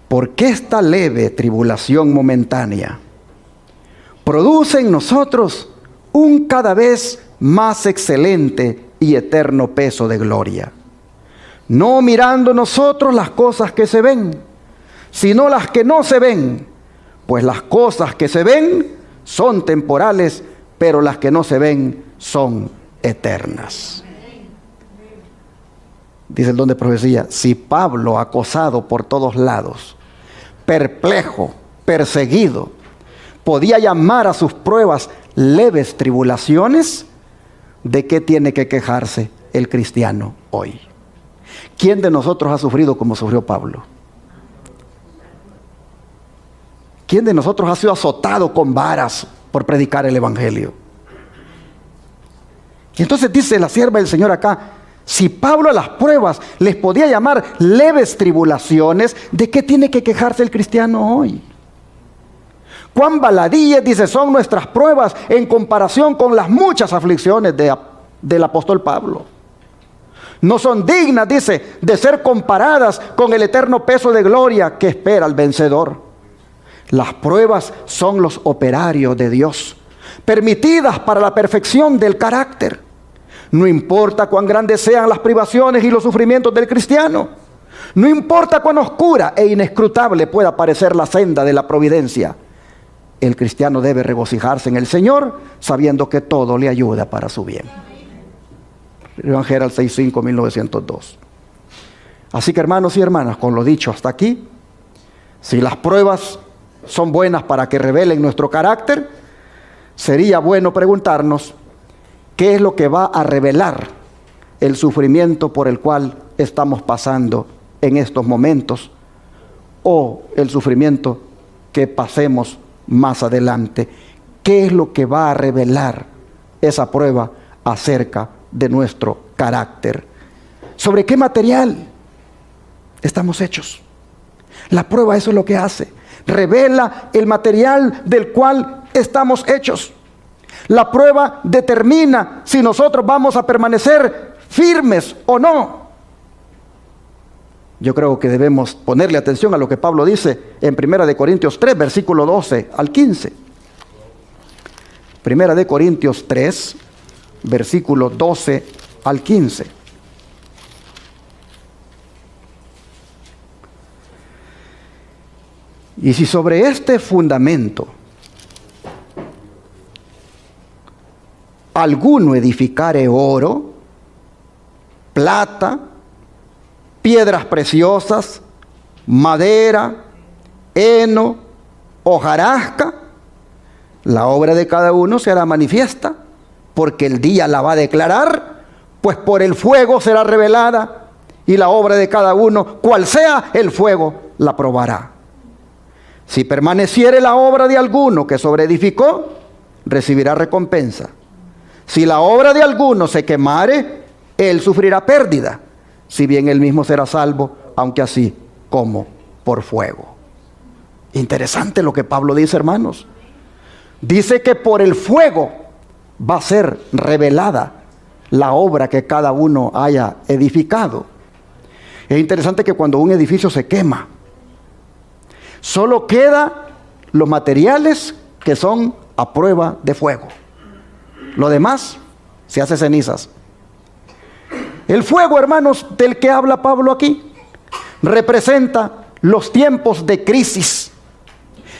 porque esta leve tribulación momentánea produce en nosotros un cada vez más excelente y eterno peso de gloria, no mirando nosotros las cosas que se ven, sino las que no se ven, pues las cosas que se ven son temporales, pero las que no se ven son eternas. Dice el don de profecía: si Pablo, acosado por todos lados, perplejo, perseguido, podía llamar a sus pruebas leves tribulaciones, ¿de qué tiene que quejarse el cristiano hoy? ¿Quién de nosotros ha sufrido como sufrió Pablo? ¿Quién de nosotros ha sido azotado con varas por predicar el evangelio? Y entonces dice la sierva del Señor acá, si Pablo a las pruebas les podía llamar leves tribulaciones, ¿de qué tiene que quejarse el cristiano hoy? Cuán baladíes, dice, son nuestras pruebas en comparación con las muchas aflicciones del apóstol Pablo. No son dignas, dice, de ser comparadas con el eterno peso de gloria que espera al vencedor. Las pruebas son los operarios de Dios, permitidas para la perfección del carácter. No importa cuán grandes sean las privaciones y los sufrimientos del cristiano. No importa cuán oscura e inescrutable pueda parecer la senda de la providencia. El cristiano debe regocijarse en el Señor, sabiendo que todo le ayuda para su bien. Evangelio 6.5, 1902. Así que, hermanos y hermanas, con lo dicho hasta aquí, si las pruebas son buenas para que revelen nuestro carácter, sería bueno preguntarnos qué es lo que va a revelar el sufrimiento por el cual estamos pasando en estos momentos, o el sufrimiento que pasemos más adelante. ¿Qué es lo que va a revelar esa prueba acerca de nuestro carácter? ¿Sobre qué material estamos hechos? La prueba eso es lo que hace. Revela el material del cual estamos hechos. La prueba determina si nosotros vamos a permanecer firmes o no. Yo creo que debemos ponerle atención a lo que Pablo dice en 1 Corintios 3, versículo 12 al 15. 1 Corintios 3, versículo 12 al 15. Y si sobre este fundamento alguno edificare oro, plata, piedras preciosas, madera, heno, hojarasca, la obra de cada uno se hará manifiesta, porque el día la va a declarar, pues por el fuego será revelada, y la obra de cada uno, cual sea el fuego, la probará. Si permaneciere la obra de alguno que sobreedificó, recibirá recompensa. Si la obra de alguno se quemare, él sufrirá pérdida, si bien él mismo será salvo, aunque así como por fuego. Interesante lo que Pablo dice, hermanos. Dice que por el fuego va a ser revelada la obra que cada uno haya edificado. Es interesante que cuando un edificio se quema, solo quedan los materiales que son a prueba de fuego. Lo demás se hace cenizas. El fuego, hermanos, del que habla Pablo aquí, representa los tiempos de crisis.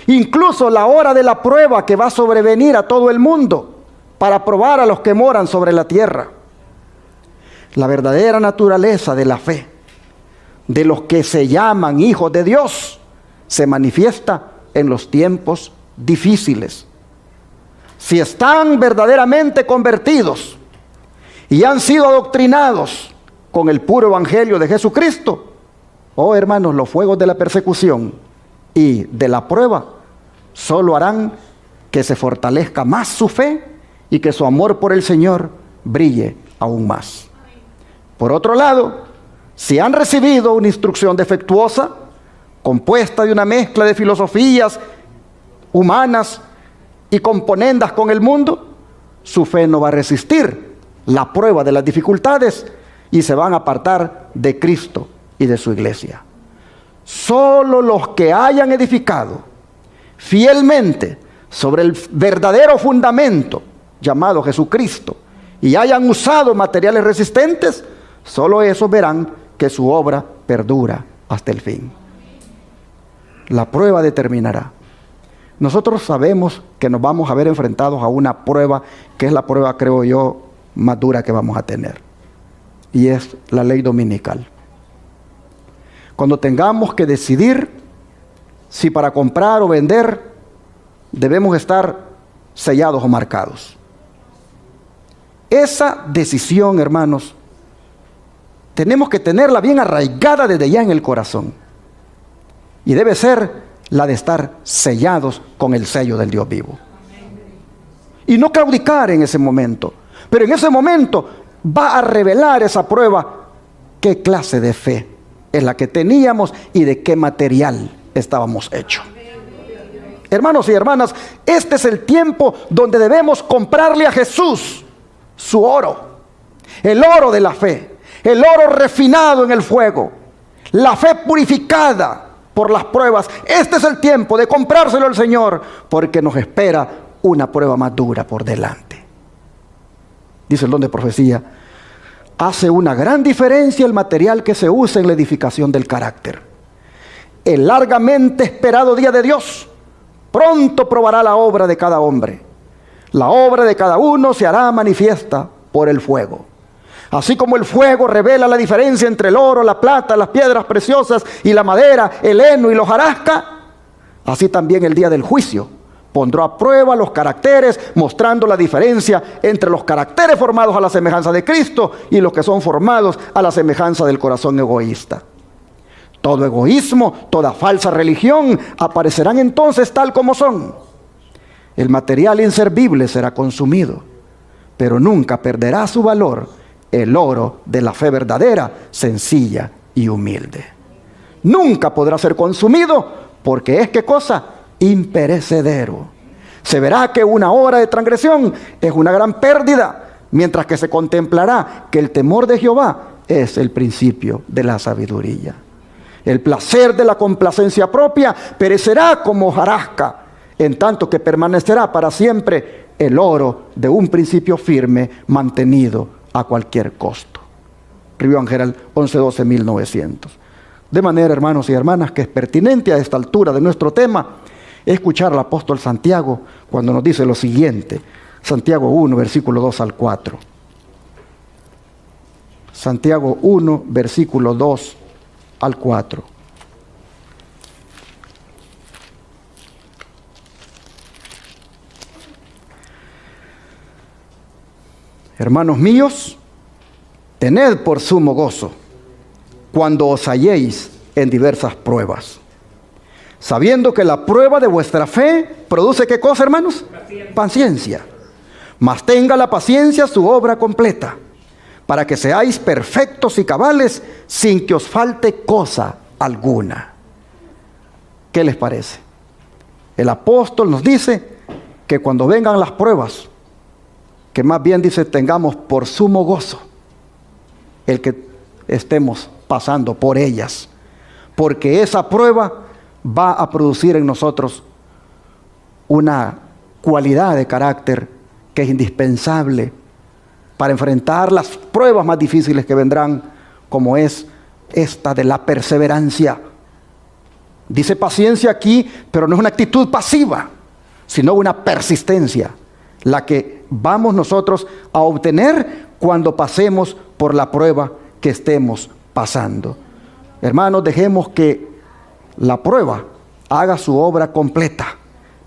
Incluso la hora de la prueba que va a sobrevenir a todo el mundo para probar a los que moran sobre la tierra. La verdadera naturaleza de la fe de los que se llaman hijos de Dios se manifiesta en los tiempos difíciles. Si están verdaderamente convertidos y han sido adoctrinados con el puro evangelio de Jesucristo, oh hermanos, los fuegos de la persecución y de la prueba solo harán que se fortalezca más su fe y que su amor por el Señor brille aún más. Por otro lado, si han recibido una instrucción defectuosa, compuesta de una mezcla de filosofías humanas y componendas con el mundo, su fe no va a resistir la prueba de las dificultades y se van a apartar de Cristo y de su iglesia. Solo los que hayan edificado fielmente sobre el verdadero fundamento llamado Jesucristo y hayan usado materiales resistentes, solo esos verán que su obra perdura hasta el fin. La prueba determinará. Nosotros sabemos que nos vamos a ver enfrentados a una prueba que es la prueba, creo yo, más dura que vamos a tener. Y es la ley dominical. Cuando tengamos que decidir si para comprar o vender debemos estar sellados o marcados. Esa decisión, hermanos, tenemos que tenerla bien arraigada desde ya en el corazón. Y debe ser la de estar sellados con el sello del Dios vivo. Y no claudicar en ese momento. Pero en ese momento va a revelar esa prueba qué clase de fe es la que teníamos y de qué material estábamos hechos. Hermanos y hermanas, este es el tiempo donde debemos comprarle a Jesús su oro, el oro de la fe, el oro refinado en el fuego, la fe purificada por las pruebas. Este es el tiempo de comprárselo al Señor, porque nos espera una prueba más dura por delante. Dice el don de profecía: hace una gran diferencia el material que se usa en la edificación del carácter. El largamente esperado día de Dios pronto probará la obra de cada hombre. La obra de cada uno se hará manifiesta por el fuego. Así como el fuego revela la diferencia entre el oro, la plata, las piedras preciosas y la madera, el heno y la hojarasca, así también el día del juicio pondrá a prueba los caracteres, mostrando la diferencia entre los caracteres formados a la semejanza de Cristo y los que son formados a la semejanza del corazón egoísta. Todo egoísmo, toda falsa religión aparecerán entonces tal como son. El material inservible será consumido, pero nunca perderá su valor el oro de la fe verdadera, sencilla y humilde. Nunca podrá ser consumido, porque es, ¿qué cosa? Imperecedero. Se verá que una hora de transgresión es una gran pérdida, mientras que se contemplará que el temor de Jehová es el principio de la sabiduría. El placer de la complacencia propia perecerá como hojarasca, en tanto que permanecerá para siempre el oro de un principio firme, mantenido a cualquier costo. Review and Herald, 11-12-1900. De manera, hermanos y hermanas, que es pertinente a esta altura de nuestro tema escuchar al apóstol Santiago cuando nos dice lo siguiente. Santiago 1, versículo 2 al 4. Santiago 1, versículo 2 al 4. Hermanos míos, tened por sumo gozo cuando os halléis en diversas pruebas, sabiendo que la prueba de vuestra fe produce ¿qué cosa, hermanos? Paciencia. Mas tenga la paciencia su obra completa, para que seáis perfectos y cabales, sin que os falte cosa alguna. ¿Qué les parece? El apóstol nos dice que cuando vengan las pruebas, que más bien dice tengamos por sumo gozo el que estemos pasando por ellas, porque esa prueba va a producir en nosotros una cualidad de carácter que es indispensable para enfrentar las pruebas más difíciles que vendrán, como es esta de la perseverancia. Dice paciencia aquí, pero no es una actitud pasiva, sino una persistencia, la que vamos nosotros a obtener cuando pasemos por la prueba que estemos pasando. Hermanos, dejemos que la prueba haga su obra completa,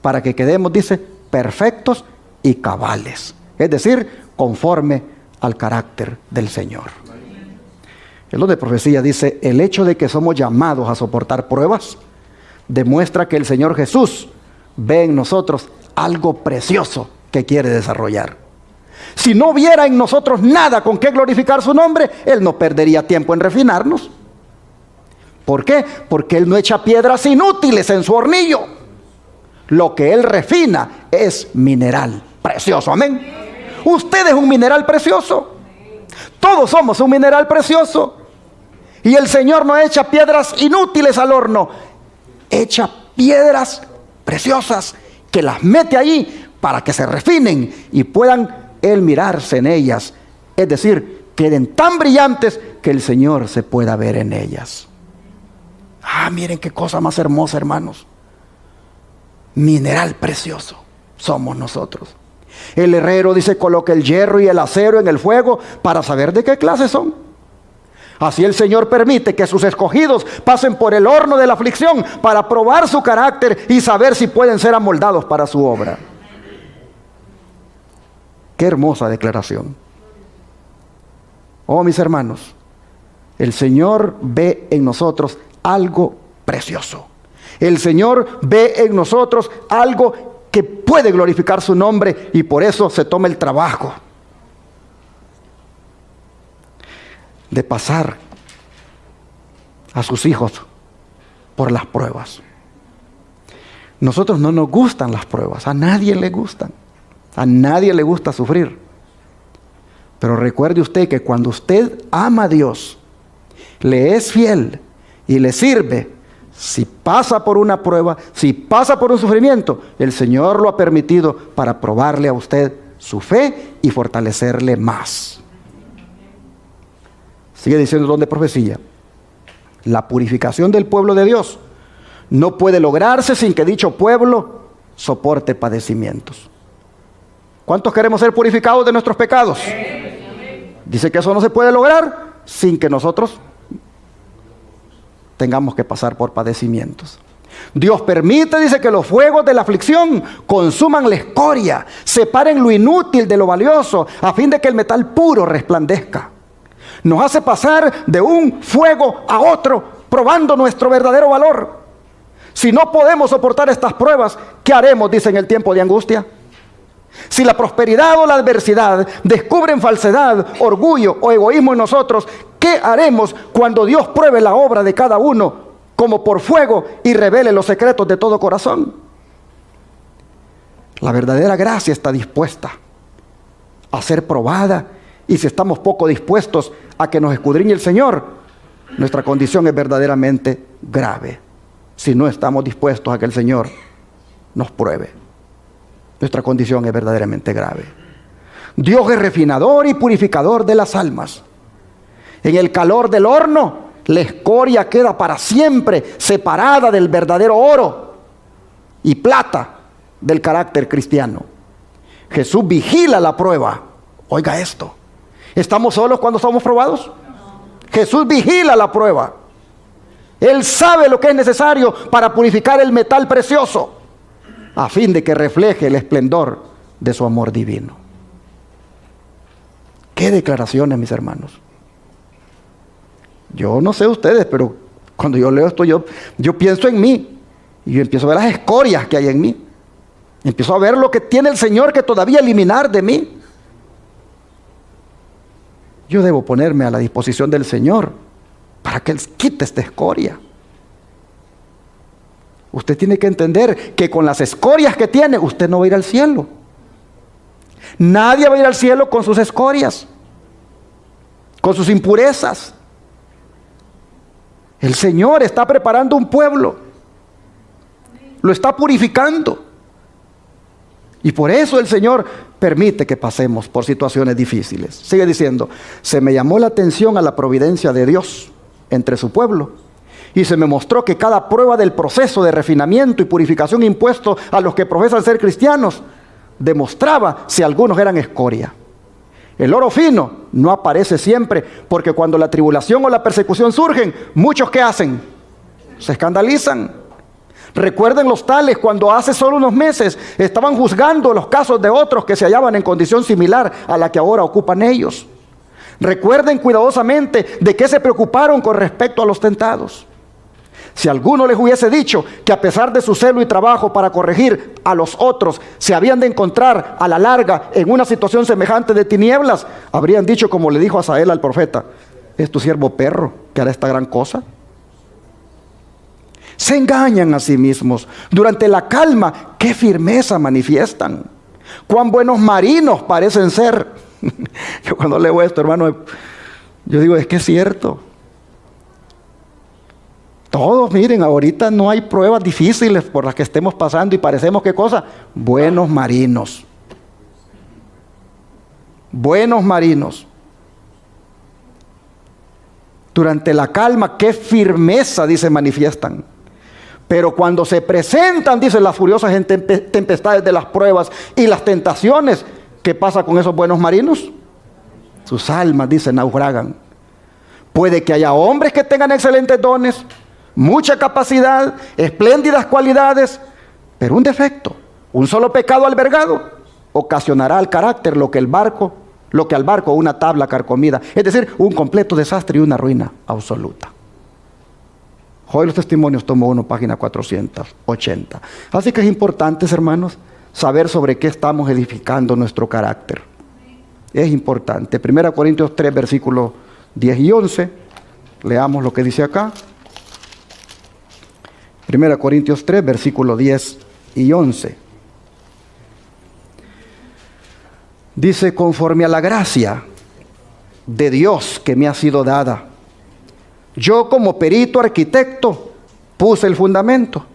para que quedemos, dice, perfectos y cabales, es decir, conforme al carácter del Señor. El don de profecía dice: el hecho de que somos llamados a soportar pruebas demuestra que el Señor Jesús ve en nosotros algo precioso que quiere desarrollar. Si no viera en nosotros nada con qué glorificar su nombre, Él no perdería tiempo en refinarnos. ¿Por qué? Porque Él no echa piedras inútiles en su hornillo. Lo que Él refina es mineral precioso. Amén. Usted es un mineral precioso. Todos somos un mineral precioso. Y el Señor no echa piedras inútiles al horno. Echa piedras preciosas que las mete ahí para que se refinen y puedan Él mirarse en ellas. Es decir, queden tan brillantes que el Señor se pueda ver en ellas. Ah, miren qué cosa más hermosa, hermanos. Mineral precioso somos nosotros. El herrero dice: coloca el hierro y el acero en el fuego para saber de qué clase son. Así el Señor permite que sus escogidos pasen por el horno de la aflicción para probar su carácter y saber si pueden ser amoldados para su obra. Qué hermosa declaración. Oh, mis hermanos, el Señor ve en nosotros algo precioso. El Señor ve en nosotros algo que puede glorificar su nombre, y por eso se toma el trabajo de pasar a sus hijos por las pruebas. Nosotros no nos gustan las pruebas, a nadie le gustan, a nadie le gusta sufrir. Pero recuerde usted que cuando usted ama a Dios, le es fiel y le sirve, si pasa por una prueba, si pasa por un sufrimiento, el Señor lo ha permitido para probarle a usted su fe y fortalecerle más. Sigue diciendo el don de profecía. La purificación del pueblo de Dios no puede lograrse sin que dicho pueblo soporte padecimientos. ¿Cuántos queremos ser purificados de nuestros pecados? Dice que eso no se puede lograr sin que nosotros tengamos que pasar por padecimientos. Dios permite, dice, que los fuegos de la aflicción consuman la escoria, separen lo inútil de lo valioso, a fin de que el metal puro resplandezca. Nos hace pasar de un fuego a otro, probando nuestro verdadero valor. Si no podemos soportar estas pruebas, ¿qué haremos? Dice, en el tiempo de angustia. Si la prosperidad o la adversidad descubren falsedad, orgullo o egoísmo en nosotros, ¿qué haremos cuando Dios pruebe la obra de cada uno como por fuego y revele los secretos de todo corazón? La verdadera gracia está dispuesta a ser probada, y si estamos poco dispuestos a que nos escudriñe el Señor, nuestra condición es verdaderamente grave. Si no estamos dispuestos a que el Señor nos pruebe, nuestra condición es verdaderamente grave. Dios es refinador y purificador de las almas. En el calor del horno, la escoria queda para siempre separada del verdadero oro y plata del carácter cristiano. Jesús vigila la prueba. Oiga esto. ¿Estamos solos cuando somos probados? Jesús vigila la prueba. Él sabe lo que es necesario para purificar el metal precioso, a fin de que refleje el esplendor de su amor divino. ¿Qué declaraciones, mis hermanos? Yo no sé ustedes, pero cuando yo leo esto, yo pienso en mí. Y yo empiezo a ver las escorias que hay en mí. Empiezo a ver lo que tiene el Señor que todavía eliminar de mí. Yo debo ponerme a la disposición del Señor para que Él quite esta escoria. Usted tiene que entender que con las escorias que tiene, usted no va a ir al cielo. Nadie va a ir al cielo con sus escorias, con sus impurezas. El Señor está preparando un pueblo, lo está purificando. Y por eso el Señor permite que pasemos por situaciones difíciles. Sigue diciendo, se me llamó la atención a la providencia de Dios entre su pueblo, y se me mostró que cada prueba del proceso de refinamiento y purificación impuesto a los que profesan ser cristianos demostraba si algunos eran escoria. El oro fino no aparece siempre, porque cuando la tribulación o la persecución surgen, muchos ¿qué hacen? Se escandalizan. Recuerden los tales cuando hace solo unos meses estaban juzgando los casos de otros que se hallaban en condición similar a la que ahora ocupan ellos. Recuerden cuidadosamente de qué se preocuparon con respecto a los tentados. Si alguno les hubiese dicho que a pesar de su celo y trabajo para corregir a los otros, se habían de encontrar a la larga en una situación semejante de tinieblas, habrían dicho como le dijo Asael al profeta, ¿es tu siervo perro que hará esta gran cosa? Se engañan a sí mismos. Durante la calma, qué firmeza manifiestan. Cuán buenos marinos parecen ser. Yo cuando leo esto, hermano, yo digo, es que es cierto. Todos, miren, ahorita no hay pruebas difíciles por las que estemos pasando y parecemos, ¿qué cosa? Buenos marinos. Buenos marinos. Durante la calma, qué firmeza, dice, manifiestan. Pero cuando se presentan, dicen, las furiosas tempestades de las pruebas y las tentaciones, ¿qué pasa con esos buenos marinos? Sus almas, dicen, naufragan. Puede que haya hombres que tengan excelentes dones, mucha capacidad, espléndidas cualidades, pero un defecto, un solo pecado albergado, ocasionará al carácter lo que al barco una tabla carcomida. Es decir, un completo desastre y una ruina absoluta. Hoy los testimonios, tomo 1, página 480. Así que es importante, hermanos, saber sobre qué estamos edificando nuestro carácter. Es importante. 1 Corintios 3, versículos 10 y 11. Leamos lo que dice acá. 1 Corintios 3, versículos 10 y 11. Dice: conforme a la gracia de Dios que me ha sido dada, yo como perito arquitecto puse el fundamento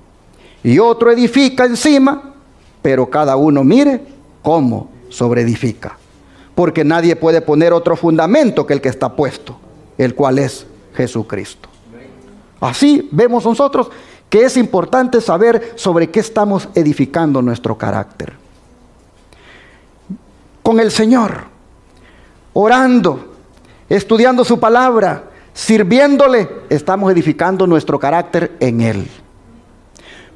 y otro edifica encima, pero cada uno mire cómo sobreedifica. Porque nadie puede poner otro fundamento que el que está puesto, el cual es Jesucristo. Así vemos nosotros que es importante saber sobre qué estamos edificando nuestro carácter. Con el Señor, orando, estudiando su palabra, sirviéndole, estamos edificando nuestro carácter en Él.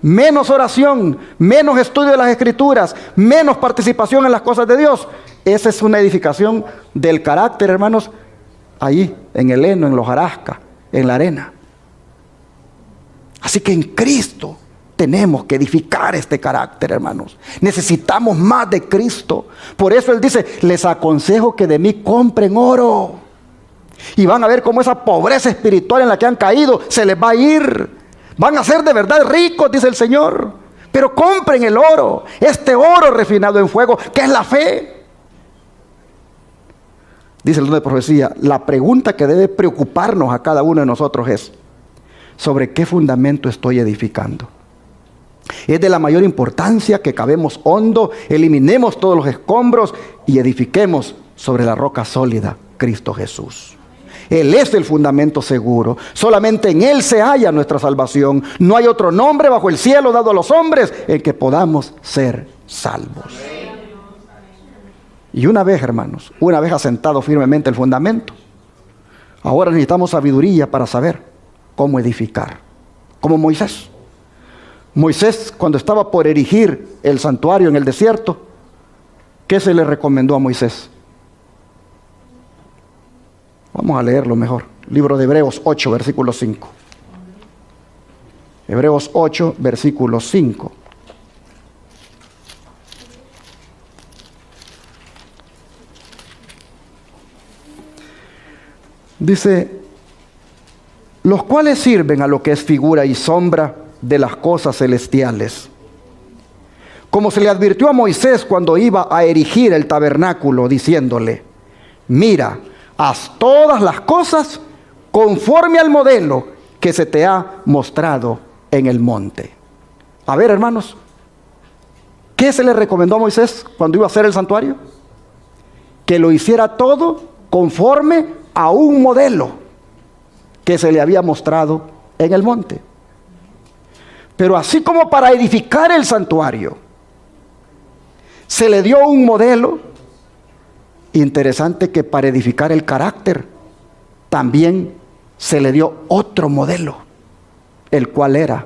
Menos oración, menos estudio de las Escrituras, menos participación en las cosas de Dios. Esa es una edificación del carácter, hermanos, ahí, en el heno, en los hojarasca, en la arena. Así que en Cristo tenemos que edificar este carácter, hermanos. Necesitamos más de Cristo. Por eso Él dice: les aconsejo que de mí compren oro. Y van a ver cómo esa pobreza espiritual en la que han caído se les va a ir. Van a ser de verdad ricos, dice el Señor. Pero compren el oro, este oro refinado en fuego, que es la fe. Dice el don de profecía: la pregunta que debe preocuparnos a cada uno de nosotros es: ¿sobre qué fundamento estoy edificando? Es de la mayor importancia que cavemos hondo, eliminemos todos los escombros y edifiquemos sobre la roca sólida, Cristo Jesús. Él es el fundamento seguro. Solamente en Él se halla nuestra salvación. No hay otro nombre bajo el cielo dado a los hombres en que podamos ser salvos. Y una vez, hermanos, una vez asentado firmemente el fundamento, ahora necesitamos sabiduría para saber cómo edificar. Como Moisés. Moisés, cuando estaba por erigir el santuario en el desierto, ¿qué se le recomendó a Moisés? Vamos a leerlo mejor. Libro de Hebreos 8, versículo 5. Hebreos 8, versículo 5. Dice: los cuales sirven a lo que es figura y sombra de las cosas celestiales. Como se le advirtió a Moisés cuando iba a erigir el tabernáculo, diciéndole: mira, haz todas las cosas conforme al modelo que se te ha mostrado en el monte. A ver, hermanos, ¿qué se le recomendó a Moisés cuando iba a hacer el santuario? Que lo hiciera todo conforme a un modelo que se le había mostrado en el monte. Pero así como para edificar el santuario se le dio un modelo, interesante que para edificar el carácter también se le dio otro modelo, el cual era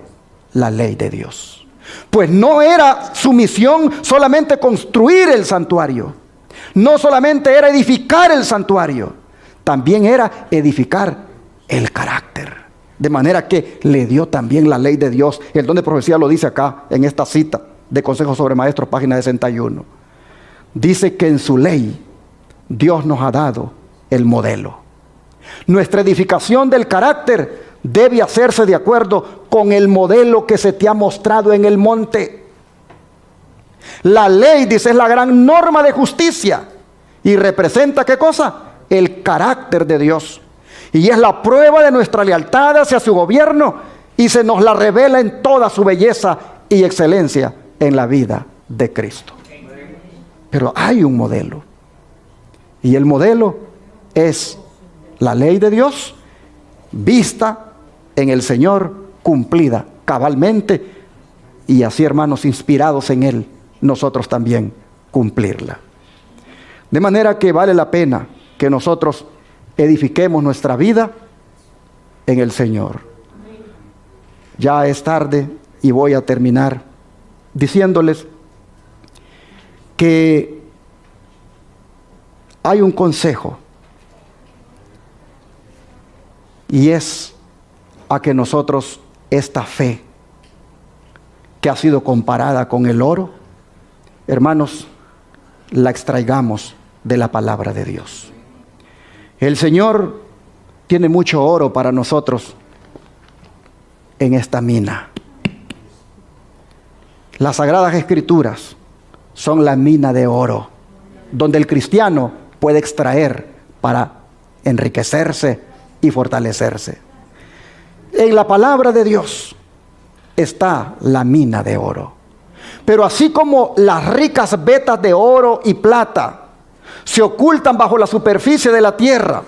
la ley de Dios. Pues no era su misión solamente construir el santuario, no solamente era edificar el santuario, también era edificar el carácter. De manera que le dio también la ley de Dios. El don de profecía lo dice acá en esta cita de Consejos sobre Maestros, página 61. Dice que en su ley Dios nos ha dado el modelo. Nuestra edificación del carácter debe hacerse de acuerdo con el modelo que se te ha mostrado en el monte. La ley, dice, es la gran norma de justicia y representa, ¿qué cosa? El carácter de Dios. Y es la prueba de nuestra lealtad hacia su gobierno y se nos la revela en toda su belleza y excelencia en la vida de Cristo. Pero hay un modelo. Y el modelo es la ley de Dios vista en el Señor, cumplida cabalmente, y así, hermanos, inspirados en Él, nosotros también cumplirla. De manera que vale la pena que nosotros edifiquemos nuestra vida en el Señor. Ya es tarde y voy a terminar diciéndoles que hay un consejo, y es a que nosotros esta fe que ha sido comparada con el oro, hermanos, la extraigamos de la palabra de Dios. El Señor tiene mucho oro para nosotros en esta mina. Las Sagradas Escrituras son la mina de oro, donde el cristiano puede extraer para enriquecerse y fortalecerse. En la palabra de Dios está la mina de oro. Pero así como las ricas vetas de oro y plata se ocultan bajo la superficie de la tierra,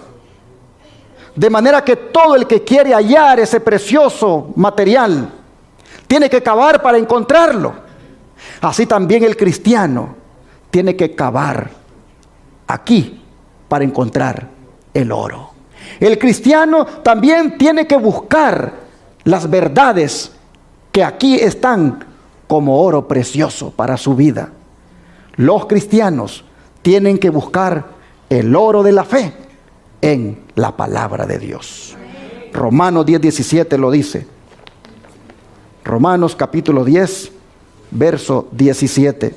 de manera que todo el que quiere hallar ese precioso material tiene que cavar para encontrarlo, así también el cristiano tiene que cavar aquí para encontrar el oro. El cristiano también tiene que buscar las verdades que aquí están como oro precioso para su vida. Los cristianos tienen que buscar el oro de la fe en la palabra de Dios. Romanos 10:17 lo dice. Romanos capítulo 10, verso 17.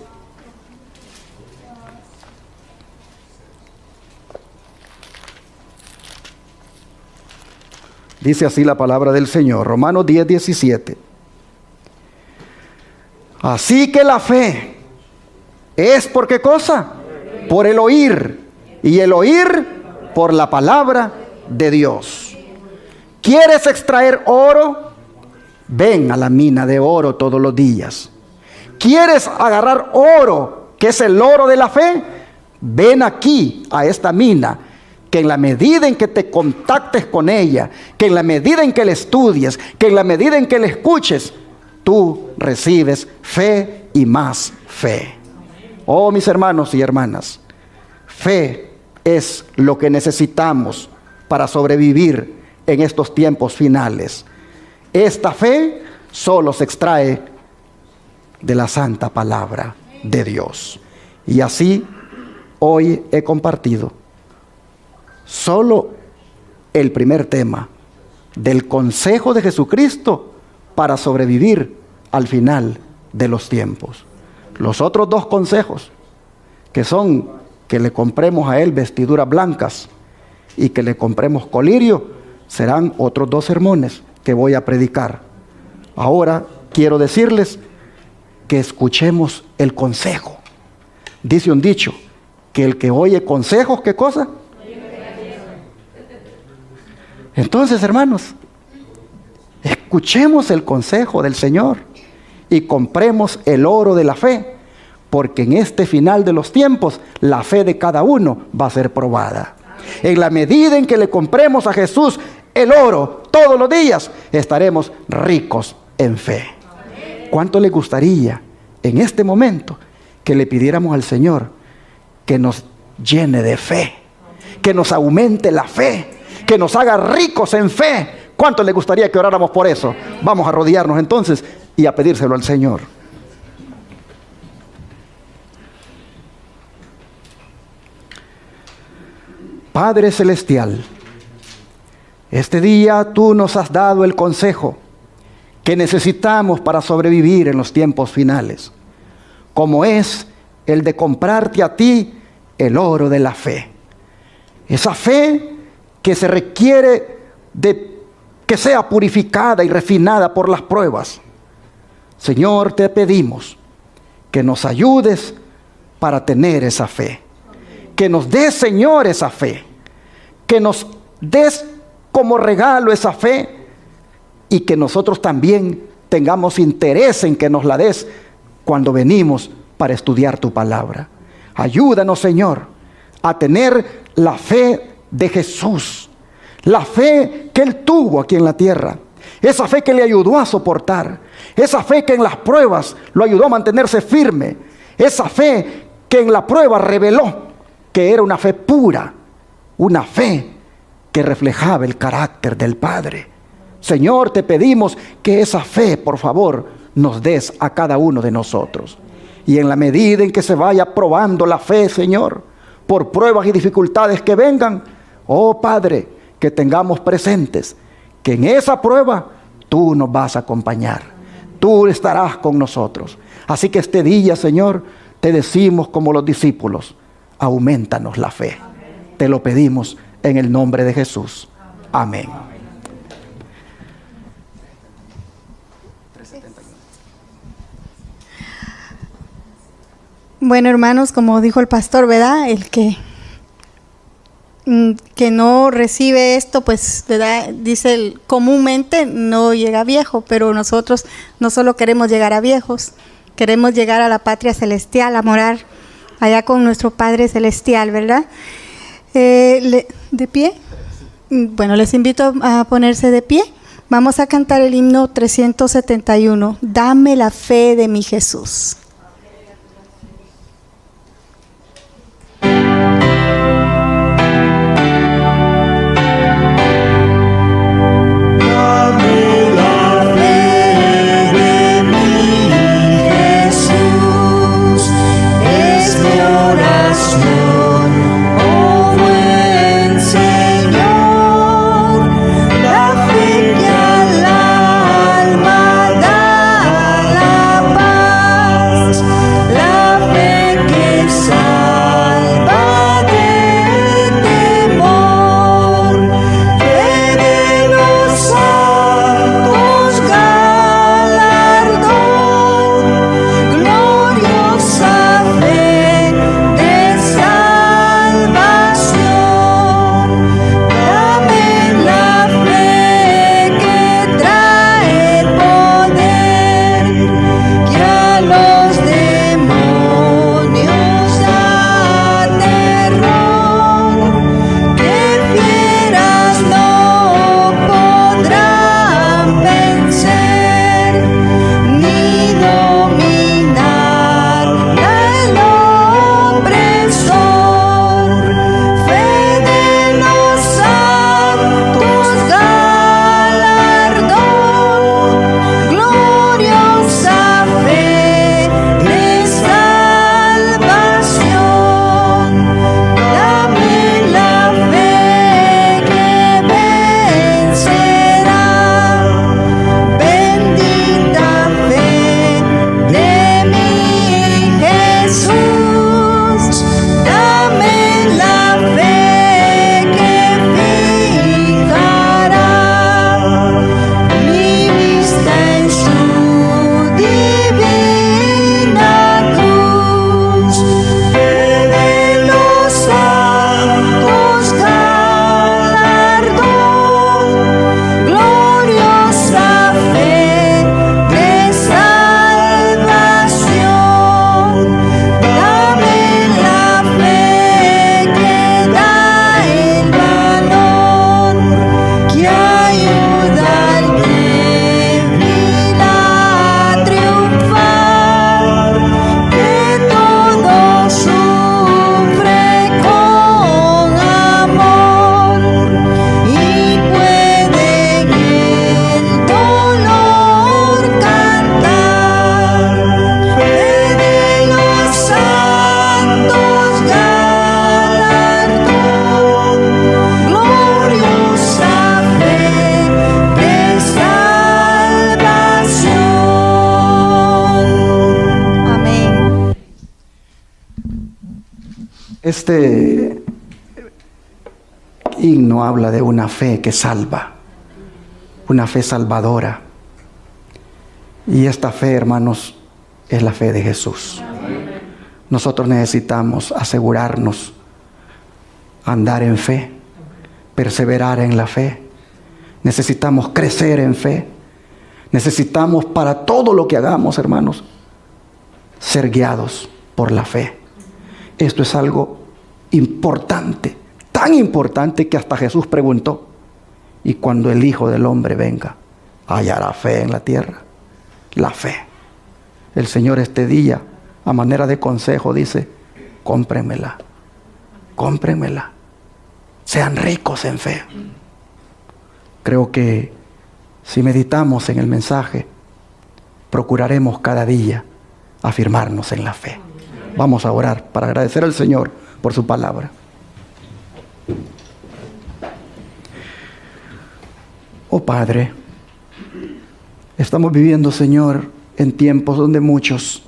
Dice así la palabra del Señor, Romanos 10:17. Así que la fe es ¿por qué cosa? Por el oír, y el oír por la palabra de Dios. ¿Quieres extraer oro? Ven a la mina de oro todos los días. ¿Quieres agarrar oro, que es el oro de la fe? Ven aquí a esta mina, que en la medida en que te contactes con ella, que en la medida en que la estudies, que en la medida en que la escuches, tú recibes fe y más fe. Oh, mis hermanos y hermanas, fe es lo que necesitamos para sobrevivir en estos tiempos finales. Esta fe solo se extrae de la santa palabra de Dios. Y así hoy he compartido solo el primer tema del consejo de Jesucristo para sobrevivir al final de los tiempos. Los otros dos consejos, que son que le compremos a él vestiduras blancas y que le compremos colirio, serán otros dos sermones que voy a predicar. Ahora quiero decirles que escuchemos el consejo. Dice un dicho, que el que oye consejos, ¿qué cosa? Entonces, hermanos, escuchemos el consejo del Señor y compremos el oro de la fe, porque en este final de los tiempos la fe de cada uno va a ser probada. En la medida en que le compremos a Jesús el oro todos los días, estaremos ricos en fe. ¿Cuánto le gustaría en este momento que le pidiéramos al Señor que nos llene de fe, que nos aumente la fe, que nos haga ricos en fe? ¿Cuánto le gustaría que oráramos por eso? Vamos a arrodillarnos entonces y a pedírselo al Señor. Padre Celestial, este día tú nos has dado el consejo que necesitamos para sobrevivir en los tiempos finales, como es el de comprarte a ti el oro de la fe. Esa fe que se requiere de que sea purificada y refinada por las pruebas. Señor, te pedimos que nos ayudes para tener esa fe. Que nos des, Señor, esa fe. Que nos des como regalo esa fe. Y que nosotros también tengamos interés en que nos la des cuando venimos para estudiar tu palabra. Ayúdanos, Señor, a tener la fe de Jesús. La fe que Él tuvo aquí en la tierra. Esa fe que le ayudó a soportar. Esa fe que en las pruebas lo ayudó a mantenerse firme. Esa fe que en la prueba reveló que era una fe pura. Una fe que reflejaba el carácter del Padre. Señor, te pedimos que esa fe, por favor, nos des a cada uno de nosotros. Y en la medida en que se vaya probando la fe, Señor, por pruebas y dificultades que vengan, oh Padre, que tengamos presentes que en esa prueba tú nos vas a acompañar. Tú estarás con nosotros. Así que este día, Señor, te decimos como los discípulos, aumentanos la fe. Te lo pedimos en el nombre de Jesús. Amén. Bueno, hermanos, como dijo el pastor, ¿verdad? El que no recibe esto, pues, ¿verdad? Dice, comúnmente no llega viejo, pero nosotros no solo queremos llegar a viejos, queremos llegar a la patria celestial, a morar allá con nuestro Padre Celestial, ¿verdad? ¿De pie? Bueno, les invito a ponerse de pie. Vamos a cantar el himno 371, Dame la fe de mi Jesús. Este himno habla de una fe que salva, una fe salvadora. Y esta fe, hermanos, es la fe de Jesús. Nosotros necesitamos asegurarnos, andar en fe, perseverar en la fe. Necesitamos crecer en fe. Necesitamos para todo lo que hagamos, hermanos, ser guiados por la fe. Esto es algo importante, tan importante que hasta Jesús preguntó: ¿y cuando el Hijo del Hombre venga, hallará fe en la tierra? La fe. El Señor este día, a manera de consejo, dice: cómprenmela, cómprenmela, sean ricos en fe. Creo que si meditamos en el mensaje, procuraremos cada día afirmarnos en la fe. Vamos a orar para agradecer al Señor por su palabra. Oh Padre, estamos viviendo, Señor, en tiempos donde muchos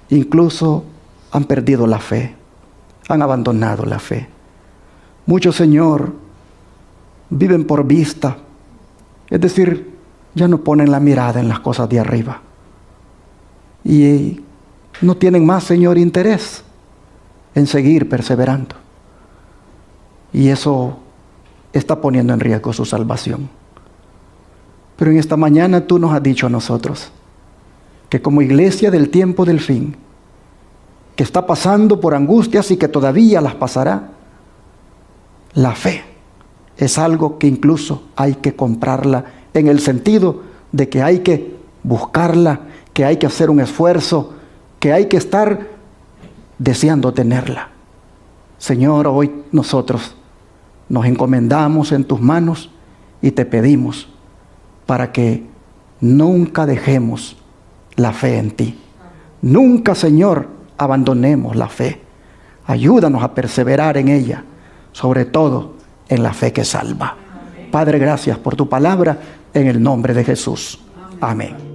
incluso han perdido la fe, han abandonado la fe. Muchos, Señor, viven por vista, es decir, ya no ponen la mirada en las cosas de arriba. Y no tienen más, Señor, interés en seguir perseverando. Y eso está poniendo en riesgo su salvación. Pero en esta mañana tú nos has dicho a nosotros que como iglesia del tiempo del fin, que está pasando por angustias y que todavía las pasará, la fe es algo que incluso hay que comprarla, en el sentido de que hay que buscarla, que hay que hacer un esfuerzo, que hay que estar deseando tenerla. Señor, hoy nosotros nos encomendamos en tus manos y te pedimos para que nunca dejemos la fe en ti. Nunca, Señor, abandonemos la fe. Ayúdanos a perseverar en ella, sobre todo en la fe que salva. Padre, gracias por tu palabra, en el nombre de Jesús. Amén.